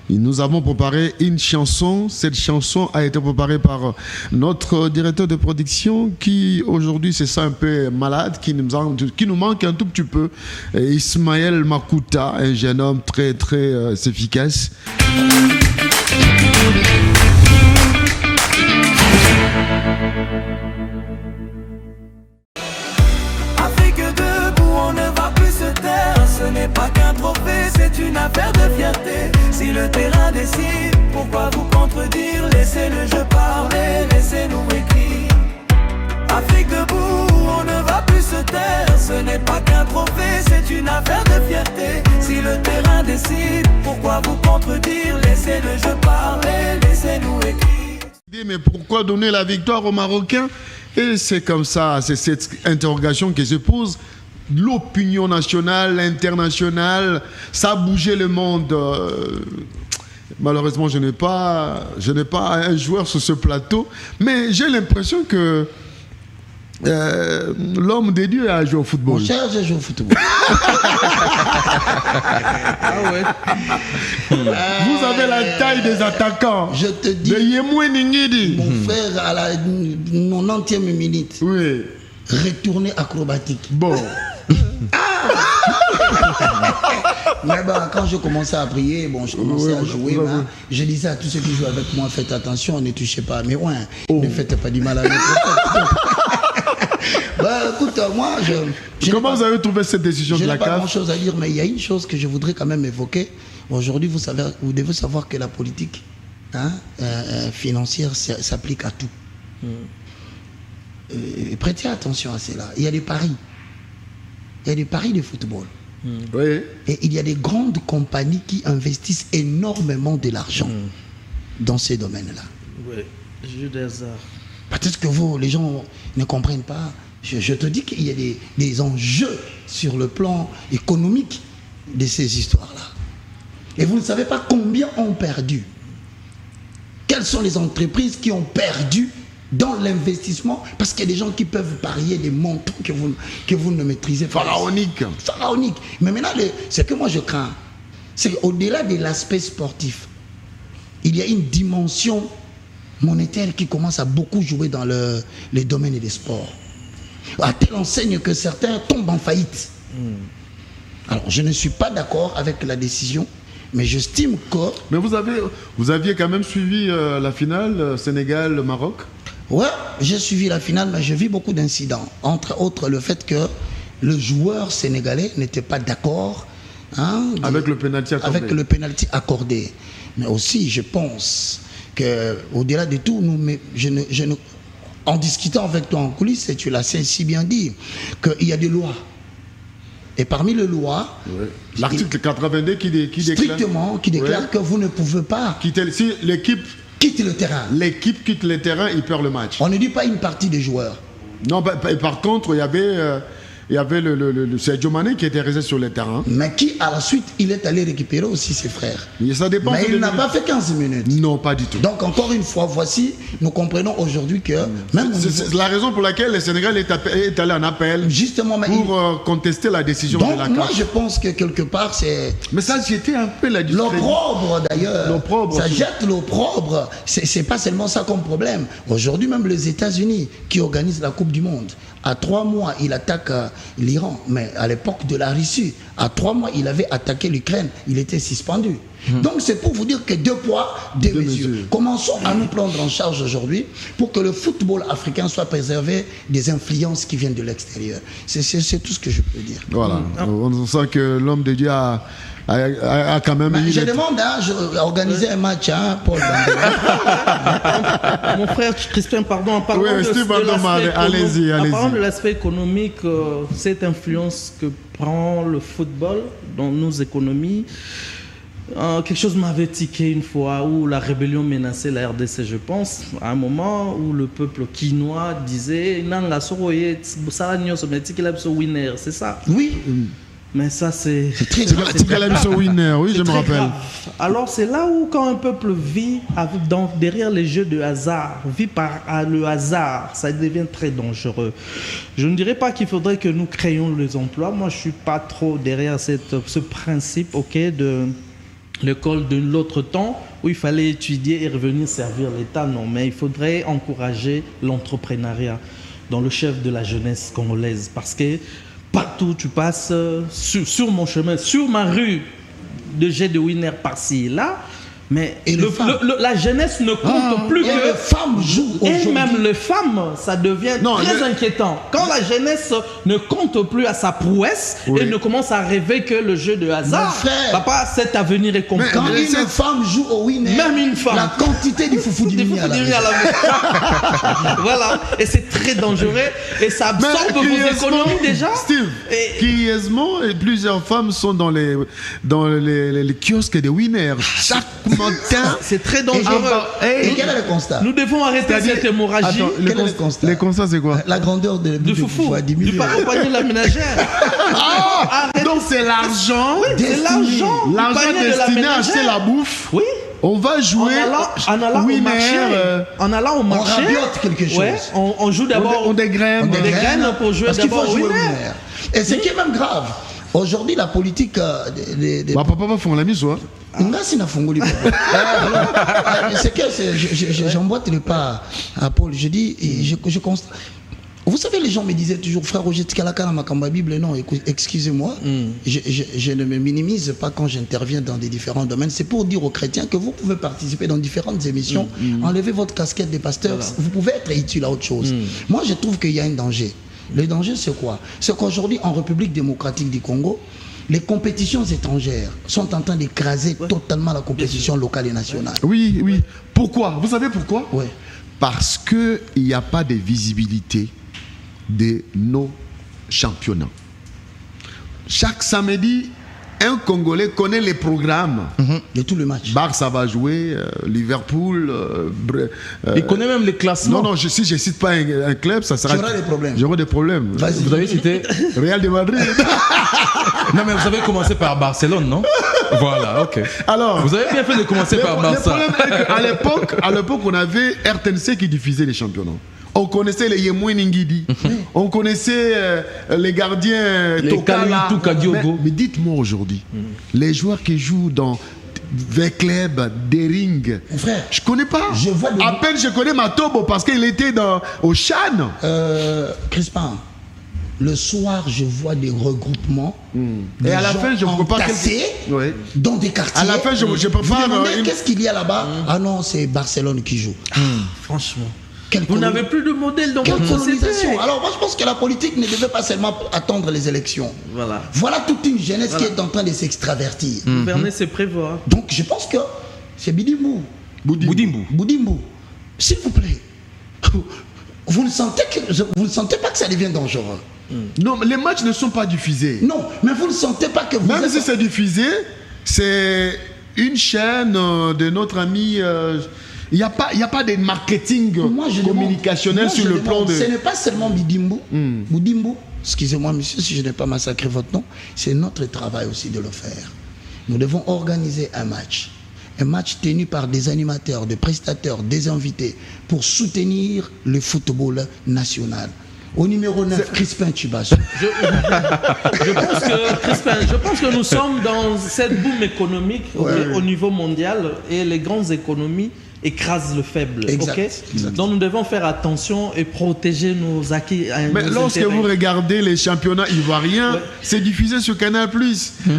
Speaker 1: nous avons préparé une chanson, cette chanson a été préparée par notre directeur de production qui aujourd'hui c'est ça un peu malade, qui nous manque un tout petit peu, et Ismaël Makuta, un jeune homme très très efficace.
Speaker 6: Afrique debout, on ne va plus se taire. Ce n'est pas qu'un trophée, c'est une affaire de fierté. Si le terrain décide, pourquoi vous contredire? Laissez le jeu parler, laissez-nous écrire. Afrique debout, on ne va plus se taire. Ce n'est pas qu'un trophée, c'est une affaire de fierté. Si le terrain décide, pourquoi vous contredire? Laissez le jeu parler, laissez-nous écrire.
Speaker 1: Mais pourquoi donner la victoire aux Marocains? Et c'est comme ça, c'est cette interrogation qui se pose. L'opinion nationale, internationale, ça a bougé le monde. Malheureusement, je n'ai pas un joueur sur ce plateau, mais j'ai l'impression que l'homme de Dieu a joué au football.
Speaker 3: Mon cher, j'ai joué au football.
Speaker 1: Vous avez la taille des attaquants.
Speaker 3: Je te dis,
Speaker 1: de Yemwe Ningidi.
Speaker 3: Mon frère, à la 90e minute,
Speaker 1: oui,
Speaker 3: retourné acrobatique.
Speaker 1: Bon.
Speaker 3: Mais quand je commençais à prier, je commençais à jouer. Je disais à tous ceux qui jouent avec moi, faites attention, ne touchez pas à mes oins. Ne faites pas du mal à mes prophètes. Écoute, moi,
Speaker 1: comment vous avez trouvé cette décision de la CAF?
Speaker 3: Je n'ai pas grand-chose à dire, mais il y a une chose que je voudrais quand même évoquer. Aujourd'hui, vous devez savoir que la politique financière s'applique à tout. Prêtez attention à cela. Il y a des paris. Il y a des paris de football.
Speaker 1: Oui.
Speaker 3: Et il y a des grandes compagnies qui investissent énormément de l'argent dans ces domaines-là.
Speaker 4: Oui, jeu d'hasard.
Speaker 3: Peut-être que les gens ne comprennent pas. Je te dis qu'il y a des enjeux sur le plan économique de ces histoires-là. Et vous ne savez pas combien ont perdu. Quelles sont les entreprises qui ont perdu dans l'investissement? Parce qu'il y a des gens qui peuvent parier des montants que vous ne maîtrisez pas.
Speaker 1: Pharaonique.
Speaker 3: Mais maintenant, ce que moi je crains, c'est qu'au-delà de l'aspect sportif, il y a une dimension monétaire qui commence à beaucoup jouer dans les domaines des sports. À telle enseigne que certains tombent en faillite. Alors, je ne suis pas d'accord avec la décision, mais j'estime que...
Speaker 1: Mais vous aviez quand même suivi la finale Sénégal-Maroc?
Speaker 3: Ouais, j'ai suivi la finale, mais je vis beaucoup d'incidents. Entre autres, le fait que le joueur sénégalais n'était pas d'accord
Speaker 1: avec le pénalty accordé.
Speaker 3: Avec le pénalty accordé. Mais aussi, je pense qu'au-delà de tout, en discutant avec toi en coulisses, et tu l'as si bien dit, qu'il y a des lois. Et parmi les lois,
Speaker 1: l'article 82 qui
Speaker 3: déclare que vous ne pouvez pas
Speaker 1: si l'équipe
Speaker 3: quitte le terrain.
Speaker 1: L'équipe quitte le terrain, il perd le match.
Speaker 3: On ne dit pas une partie des joueurs.
Speaker 1: Non, par contre, il y avait le Sadio Mané qui était resté sur le terrain.
Speaker 3: Mais qui, à la suite, il est allé récupérer aussi ses frères.
Speaker 1: Ça dépend.
Speaker 3: Mais il n'a pas fait 15 minutes.
Speaker 1: Non, pas du tout.
Speaker 3: Donc, encore une fois, voici, nous comprenons aujourd'hui que...
Speaker 1: C'est la raison pour laquelle le Sénégal est allé en appel.
Speaker 3: Justement,
Speaker 1: pour contester la décision de la CAF.
Speaker 3: Moi, je pense que quelque part, c'est...
Speaker 1: Mais ça, c'était un peu la discrétion.
Speaker 3: L'opprobre, d'ailleurs.
Speaker 1: L'opprobre.
Speaker 3: Ça jette l'opprobre. C'est pas seulement ça comme problème. Aujourd'hui, même les États-Unis, qui organisent la Coupe du Monde, à 3 mois, il attaque l'Iran. Mais à l'époque de la Russie, à 3 mois, il avait attaqué l'Ukraine. Il était suspendu. Donc c'est pour vous dire que 2 poids, 2 mesures. Commençons à nous prendre en charge aujourd'hui pour que le football africain soit préservé des influences qui viennent de l'extérieur. C'est tout ce que je peux dire.
Speaker 1: Voilà. On sent que l'homme de Dieu a quand même...
Speaker 3: je demande organiser un match, Paul.
Speaker 4: Mon frère Crispin, pardon, en parlant de l'aspect économique, cette influence que prend le football dans nos économies, quelque chose m'avait tiqué une fois où la rébellion menaçait la RDC, je pense, à un moment où le peuple quinois disait c'est ça.
Speaker 3: Oui.
Speaker 4: Mais ça, c'est
Speaker 3: très grave.
Speaker 1: Winner, oui, je me rappelle.
Speaker 4: Grave. Alors, c'est là où, quand un peuple vit derrière les jeux de hasard, vit par le hasard, ça devient très dangereux. Je ne dirais pas qu'il faudrait que nous créions les emplois. Moi, je ne suis pas trop derrière ce principe de l'école de l'autre temps où il fallait étudier et revenir servir l'État. Non, mais il faudrait encourager l'entrepreneuriat dans le chef de la jeunesse congolaise. Parce que partout tu passes, sur mon chemin, sur ma rue, de jet de winner par-ci et là, mais la jeunesse ne compte plus que...
Speaker 3: les femmes jouent aujourd'hui.
Speaker 4: Et même les femmes, ça devient très inquiétant. Quand la jeunesse ne compte plus à sa prouesse et ne commence à rêver que le jeu de hasard, papa, cet avenir est compliqué.
Speaker 3: Quand une femme joue au winner,
Speaker 4: même une femme,
Speaker 3: la quantité du foufou diminue à la maison.
Speaker 4: Voilà, et c'est très dangereux et ça absorbe vos économies déjà.
Speaker 1: Steve, curieusement, plusieurs femmes sont dans les kiosques de winners. Chaque matin,
Speaker 4: c'est très dangereux.
Speaker 3: Et quel est le constat?
Speaker 4: Nous devons arrêter cette hémorragie.
Speaker 3: Quel est le constat?
Speaker 1: Les constats, c'est quoi?
Speaker 3: La grandeur de
Speaker 4: foufou a diminué. Du panier de la ménagère.
Speaker 1: Donc c'est l'argent.
Speaker 4: Oui, c'est l'argent.
Speaker 1: L'argent destiné à acheter la bouffe.
Speaker 4: Oui.
Speaker 1: On va jouer
Speaker 4: en allant au marché. En allant au marché.
Speaker 3: On rabiote quelque chose.
Speaker 4: Ouais, on joue d'abord.
Speaker 1: On dégraine.
Speaker 3: Des graines
Speaker 4: pour jouer d'abord au winner.
Speaker 3: Et ce qui est même grave, aujourd'hui la politique
Speaker 1: papa va faire la mise,
Speaker 3: c'est que j'emboîte le pas à Paul. Je dis, je constate. Vous savez, les gens me disaient toujours, frère Roger Tikalaka Makamba Bible. Non, excusez-moi, je ne me minimise pas quand j'interviens dans des différents domaines. C'est pour dire aux chrétiens que vous pouvez participer dans différentes émissions, enlever votre casquette de pasteur, vous pouvez être utile à autre chose. Moi, je trouve qu'il y a un danger. Le danger, c'est quoi? C'est qu'aujourd'hui, en République démocratique du Congo, les compétitions étrangères sont en train d'écraser totalement la compétition locale et nationale.
Speaker 1: Oui. Pourquoi? Vous savez pourquoi?
Speaker 3: Oui.
Speaker 1: Parce qu'il n'y a pas de visibilité de nos championnats. Chaque samedi, un Congolais connaît les programmes
Speaker 3: de tous les matchs.
Speaker 1: Barça va jouer, Liverpool.
Speaker 2: Il connaît même les classements.
Speaker 1: Non, si je ne cite pas un club, ça sera.
Speaker 3: J'aurai des problèmes.
Speaker 1: J'aurai des problèmes.
Speaker 2: Vous avez cité
Speaker 1: Real de Madrid.
Speaker 2: Non, mais vous avez commencé par Barcelone, non? Voilà, ok.
Speaker 1: Alors,
Speaker 2: vous avez bien fait de commencer par Barça.
Speaker 1: Le problème est qu'à l'époque, on avait RTNC qui diffusait les championnats. On connaissait les Yemouine Ngidi, on connaissait les gardiens Tokala. Mais dites-moi aujourd'hui, les joueurs qui jouent dans des clubs, des rings,
Speaker 3: frère,
Speaker 1: je connais pas. À peine je connais Matobo parce qu'il était au Chan.
Speaker 3: Crispin, le soir, je vois des regroupements.
Speaker 1: Et à la fin, je ne peux pas
Speaker 3: dans des quartiers.
Speaker 1: À la fin, je peux pas.
Speaker 3: Qu'est-ce qu'il y a là-bas? Ah non, c'est Barcelone qui joue.
Speaker 4: Franchement. Vous n'avez plus de modèle dans
Speaker 3: Quelle
Speaker 4: votre société.
Speaker 3: colonisation? Alors moi je pense que la politique ne devait pas seulement attendre les élections. Voilà toute une jeunesse qui est en train de s'extravertir.
Speaker 4: Gouverner, c'est prévoir.
Speaker 3: Donc je pense que c'est Boudimbo. S'il vous plaît, vous ne sentez pas que ça devient dangereux?
Speaker 1: Non, les matchs ne sont pas diffusés.
Speaker 3: Non, mais vous ne sentez pas que vous
Speaker 1: Même si c'est diffusé, c'est une chaîne de notre ami... Il n'y a pas de marketing communicationnel sur le plan de...
Speaker 3: Ce n'est pas seulement Boudimbo. Boudimbo, excusez-moi monsieur si je n'ai pas massacré votre nom, c'est notre travail aussi de le faire. Nous devons organiser un match tenu par des animateurs, des prestataires, des invités pour soutenir le football national. Au numéro 9, Crispin Tchibasso.
Speaker 4: Je pense que nous sommes dans cette boom économique au niveau mondial et les grandes économies écrasent le faible. Donc nous devons faire attention et protéger nos acquis.
Speaker 1: Mais lorsque vous regardez les championnats ivoiriens, c'est diffusé sur Canal+.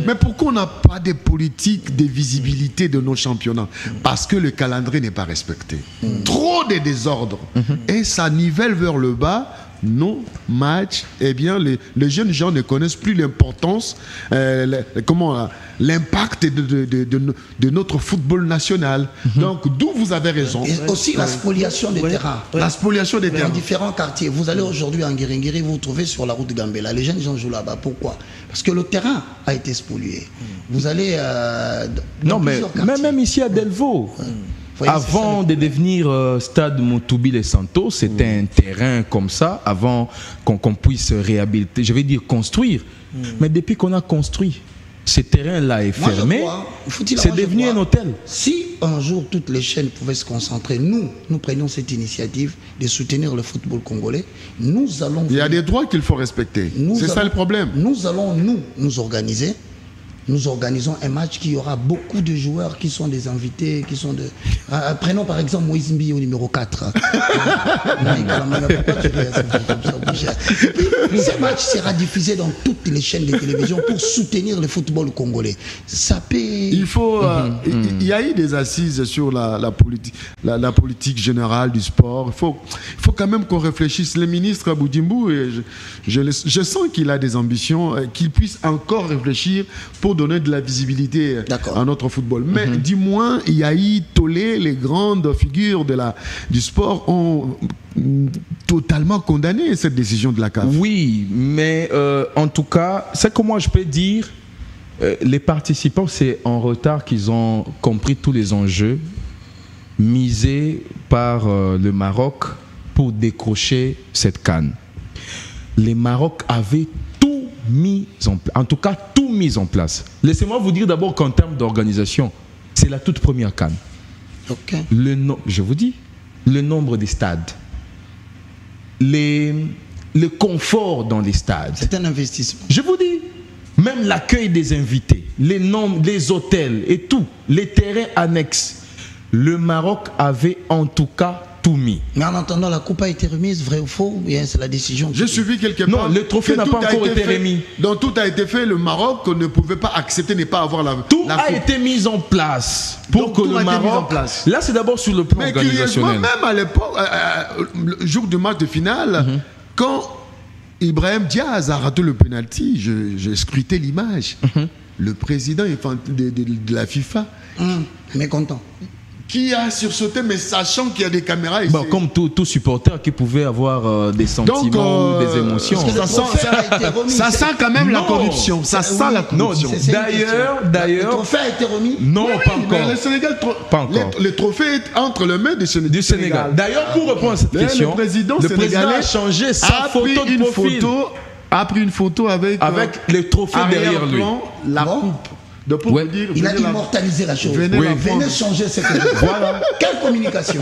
Speaker 1: Mais pourquoi on n'a pas de politique de visibilité de nos championnats? Parce que le calendrier n'est pas respecté. Trop de désordre. Et ça nivelle vers le bas nos matchs. Eh bien, les jeunes gens ne connaissent plus l'importance, l'impact de notre football national. Donc, d'où vous avez raison.
Speaker 3: Et aussi la spoliation des terrains.
Speaker 1: La spoliation des terrains.
Speaker 3: Dans différents quartiers. Vous allez aujourd'hui en Guiringiri, vous vous trouvez sur la route de Gambela. Les jeunes gens jouent là-bas. Pourquoi? Parce que le terrain a été spolié. Vous allez
Speaker 2: non, mais même ici à Delvaux. Avant de devenir stade Moutoubi Les Santos, c'était un terrain comme ça, avant qu'on puisse réhabiliter, je vais dire construire. Mais depuis qu'on a construit, ce terrain-là est fermé, c'est devenu un hôtel.
Speaker 3: Si un jour toutes les chaînes pouvaient se concentrer, nous prenions cette initiative de soutenir le football congolais, nous allons...
Speaker 1: Il y a des droits qu'il faut respecter, c'est ça le problème.
Speaker 3: Nous allons nous organiser. Nous organisons un match qui aura beaucoup de joueurs qui sont des invités, qui sont de... prenons par exemple Moïse Mbi au numéro 4. Ce match sera diffusé dans toutes les chaînes de télévision pour soutenir le football congolais. Ça peut...
Speaker 1: Il faut... il y a eu des assises sur la politique générale du sport. Il faut quand même qu'on réfléchisse. Le ministre Boudimbo, je sens qu'il a des ambitions, qu'il puisse encore réfléchir pour donner de la visibilité à notre football. Mais du moins, il y a eu Tolé, les grandes figures du sport ont totalement condamné cette décision de la CAF.
Speaker 2: Oui, mais en tout cas, c'est que moi je peux dire, les participants, c'est en retard qu'ils ont compris tous les enjeux misés par le Maroc pour décrocher cette CAN. Les Maroc avaient mis en tout cas tout mis en place. Laissez-moi vous dire d'abord qu'en termes d'organisation, c'est la toute première CAN. Je vous dis, le nombre des stades, le confort dans les stades.
Speaker 3: C'est un investissement.
Speaker 2: Je vous dis, même l'accueil des invités, les hôtels et tout, les terrains annexes. Le Maroc avait en tout cas tout mis.
Speaker 3: Mais en attendant, la coupe a été remise, vrai ou faux? Bien, c'est la décision.
Speaker 1: J'ai suivi quelque part.
Speaker 2: Non, le trophée n'a pas encore été remis.
Speaker 1: Donc tout a été fait. Le Maroc ne pouvait pas accepter, ne pas avoir la coupe.
Speaker 2: Tout a été mis en place pour que le Maroc. Là, c'est d'abord sur le plan organisationnel.
Speaker 1: Même à l'époque, le jour du match de finale, quand Ibrahim Diaz a raté le penalty, j'ai scruté l'image. Le président de la FIFA,
Speaker 3: mécontent,
Speaker 1: qui a sursauté, mais sachant qu'il y a des caméras ici.
Speaker 2: Bon, comme tout supporter qui pouvait avoir des sentiments, des émotions.
Speaker 1: Ça sent quand même la corruption. Ça sent la corruption.
Speaker 2: D'ailleurs...
Speaker 3: Le trophée a été remis?
Speaker 2: Non, pas encore.
Speaker 1: Le Sénégal, le trophée est entre les mains du Sénégal.
Speaker 2: D'ailleurs, pour répondre à cette question,
Speaker 1: le président
Speaker 2: a changé sa photo de profil.
Speaker 1: A pris une photo avec
Speaker 2: le trophée derrière lui.
Speaker 1: La coupe.
Speaker 3: Il a immortalisé la chose. Venez changer cette voilà. Quelle communication.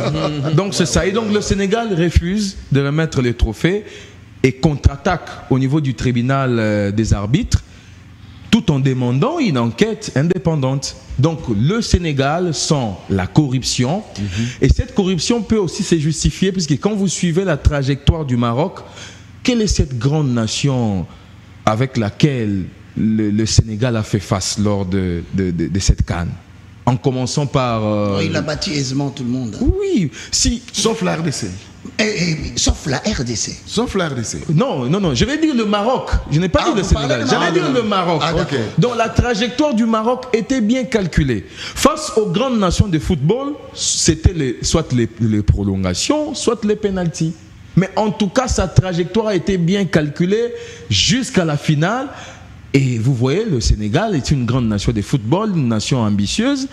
Speaker 2: Donc c'est ça. Et donc le Sénégal refuse de remettre les trophées et contre-attaque au niveau du tribunal des arbitres, tout en demandant une enquête indépendante. Donc le Sénégal sent la corruption, et cette corruption peut aussi se justifier, puisque quand vous suivez la trajectoire du Maroc, quelle est cette grande nation avec laquelle le Sénégal a fait face lors de cette CAN? en commençant par...
Speaker 3: Il a battu aisément tout le monde.
Speaker 2: Oui, si...
Speaker 1: Sauf la RDC.
Speaker 3: Sauf la RDC.
Speaker 1: Sauf la RDC.
Speaker 2: Non, je vais dire le Maroc. Je n'ai pas dit le Sénégal. J'allais dire le Maroc.
Speaker 1: Ok.
Speaker 2: Donc la trajectoire du Maroc était bien calculée. Face aux grandes nations de football, c'était soit les prolongations, soit les pénaltys. Mais en tout cas, sa trajectoire a été bien calculée jusqu'à la finale. Et vous voyez, le Sénégal est une grande nation de football, une nation ambitieuse.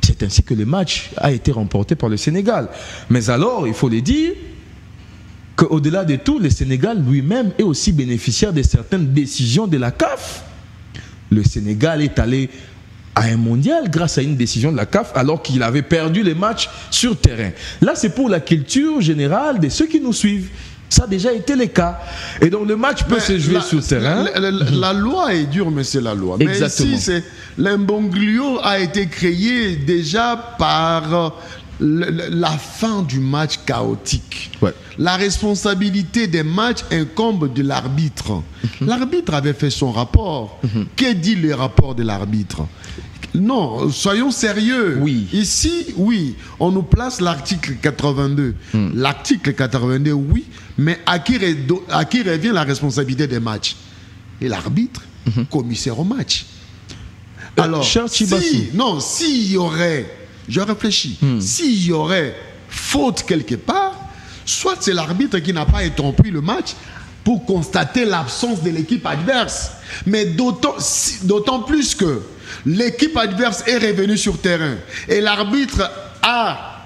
Speaker 2: C'est ainsi que le match a été remporté par le Sénégal. Mais alors, il faut le dire, qu'au-delà de tout, le Sénégal lui-même est aussi bénéficiaire de certaines décisions de la CAF. Le Sénégal est allé à un mondial grâce à une décision de la CAF alors qu'il avait perdu les matchs sur terrain. Là, c'est pour la culture générale de ceux qui nous suivent. Ça a déjà été le cas. Et donc le match peut se jouer sur terrain.
Speaker 1: La loi est dure, mais c'est la loi.
Speaker 2: Exactement.
Speaker 1: Mais ici, l'imbroglio a été créé déjà par la fin du match chaotique.
Speaker 2: Ouais.
Speaker 1: La responsabilité des matchs incombe de l'arbitre. L'arbitre avait fait son rapport. Que dit le rapport de l'arbitre? Non, soyons sérieux.
Speaker 2: Oui.
Speaker 1: Ici, oui, on nous place l'article 82. L'article 82, oui, mais à qui revient la responsabilité des matchs? Et l'arbitre, commissaire au match. Alors, s'il y aurait, je réfléchis, s'il y aurait faute quelque part, soit c'est l'arbitre qui n'a pas interrompu le match pour constater l'absence de l'équipe adverse. Mais d'autant plus que l'équipe adverse est revenue sur terrain et l'arbitre a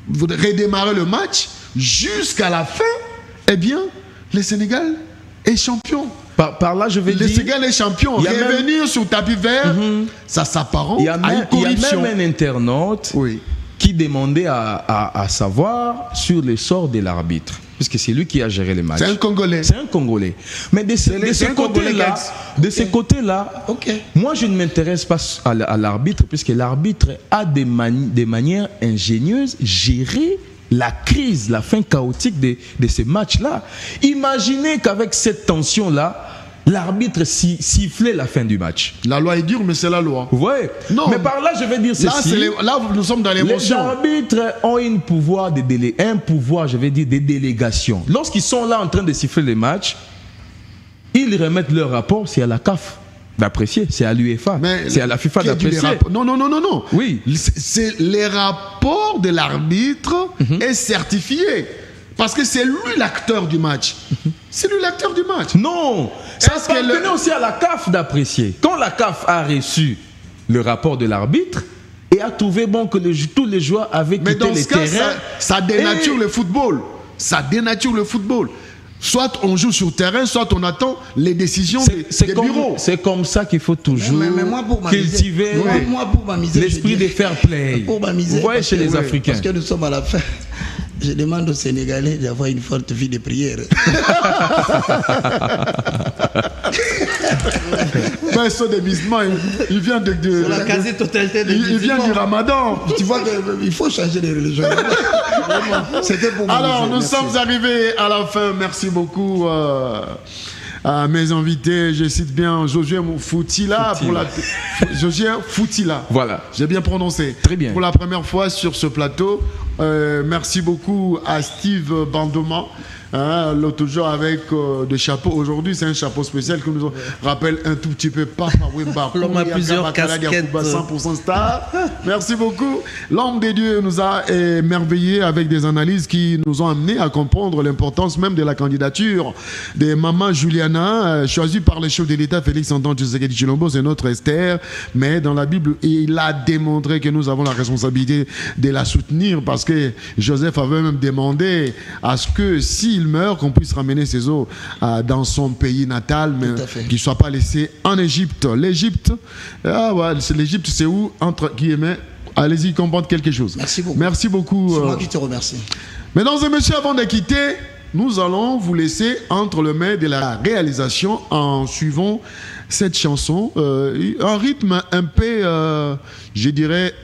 Speaker 1: redémarré le match jusqu'à la fin, eh bien, le Sénégal est champion.
Speaker 2: Par là, je vais dire...
Speaker 1: Le Sénégal est champion. Revenir sur tapis vert, ça s'apparente à une corruption.
Speaker 2: Il y a même un internaute qui demandait à savoir sur le sort de l'arbitre. Puisque c'est lui qui a géré les matchs.
Speaker 1: C'est un Congolais.
Speaker 2: C'est un Congolais. Mais de ce côté-là, moi je ne m'intéresse pas à l'arbitre, puisque l'arbitre a des manières ingénieuses géré la crise, la fin chaotique de ces matchs-là. Imaginez qu'avec cette tension-là, l'arbitre sifflait la fin du match.
Speaker 1: La loi est dure, mais c'est la loi.
Speaker 2: Ouais. Non. Mais par là, je vais dire ceci.
Speaker 1: Là, nous sommes dans l'émotion.
Speaker 2: Les arbitres ont un pouvoir de délégation. Lorsqu'ils sont là en train de siffler les matchs, ils remettent leur rapport, c'est à la CAF d'apprécier, c'est à l'UEFA, c'est à la FIFA d'apprécier.
Speaker 1: Non.
Speaker 2: Oui.
Speaker 1: C'est les rapports de l'arbitre est certifié. Parce que c'est lui l'acteur du match. C'est lui l'acteur du match.
Speaker 2: Non, ça appartenait aussi à la CAF d'apprécier. Quand la CAF a reçu le rapport de l'arbitre et a trouvé bon que tous les joueurs avaient quitté les terrains.
Speaker 1: Ça dénature le football. Ça dénature le football. Soit on joue sur terrain, soit on attend les décisions des bureaux.
Speaker 2: C'est comme ça qu'il faut toujours cultiver l'esprit de fair play.
Speaker 3: Pour m'amuser,
Speaker 2: vous voyez chez les Africains.
Speaker 3: Parce que nous sommes à la fin. Je demande aux Sénégalais d'avoir une forte vie de prière.
Speaker 1: Ce démisement, il vient de
Speaker 4: la quasi-totalité des
Speaker 1: il vient du Ramadan.
Speaker 3: Tu vois qu'il faut changer les religions. C'était pour
Speaker 1: Alors, nous sommes arrivés à la fin. Merci beaucoup à mes invités. Je cite bien Josué Foutila. Josué Foutila.
Speaker 2: Voilà.
Speaker 1: J'ai bien prononcé.
Speaker 2: Très bien.
Speaker 1: Pour la première fois sur ce plateau. Merci beaucoup à Steve Bandoma. L'autre jour avec des chapeaux. Aujourd'hui, c'est un chapeau spécial qui nous rappelle un tout petit peu Papa Wemba.
Speaker 4: L'homme a plusieurs casquettes.
Speaker 1: 100% star. Merci beaucoup. L'homme des dieux nous a émerveillés avec des analyses qui nous ont amenés à comprendre l'importance même de la candidature de Maman Juliana, choisie par le chef de l'État Félix Antoine Tshisekedi Tshilombo. C'est notre Esther. Mais dans la Bible, il a démontré que nous avons la responsabilité de la soutenir parce que Joseph avait même demandé à ce que s'il meurt, qu'on puisse ramener ses os dans son pays natal, mais qu'il ne soit pas laissé en Égypte. L'Égypte, l'Égypte, c'est où, entre guillemets, allez-y comprendre quelque chose.
Speaker 3: Merci beaucoup.
Speaker 1: Merci beaucoup.
Speaker 3: C'est moi qui te remercie.
Speaker 1: Mesdames et messieurs, avant de quitter, nous allons vous laisser entre les mains de la réalisation en suivant cette chanson, un rythme un peu, je dirais,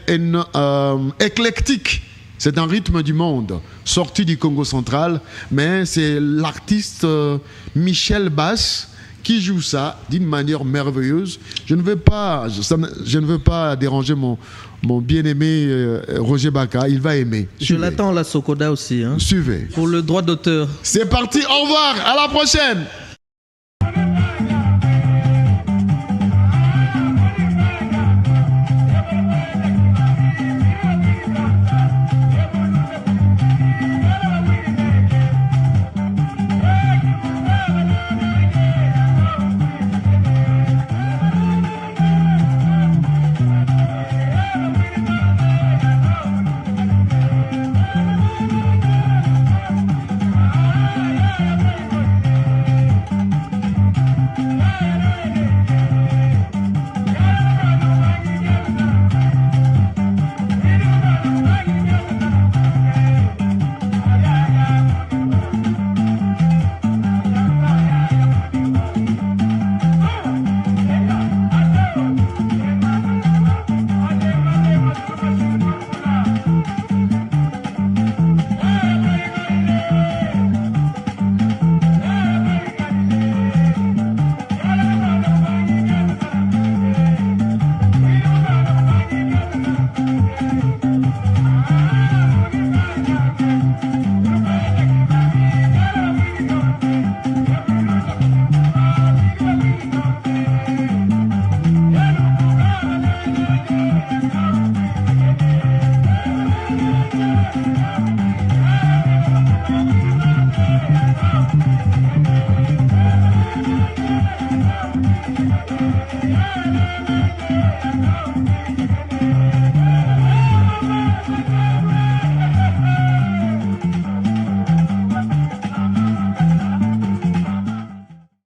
Speaker 1: éclectique. C'est un rythme du monde, sorti du Congo central, mais c'est l'artiste Michel Bass qui joue ça d'une manière merveilleuse. Je ne veux pas déranger mon bien-aimé Roger Baka. Il va aimer.
Speaker 4: Je l'attends à la Sokoda aussi. Hein,
Speaker 1: suivez.
Speaker 4: Pour le droit d'auteur.
Speaker 1: C'est parti, au revoir, à la prochaine.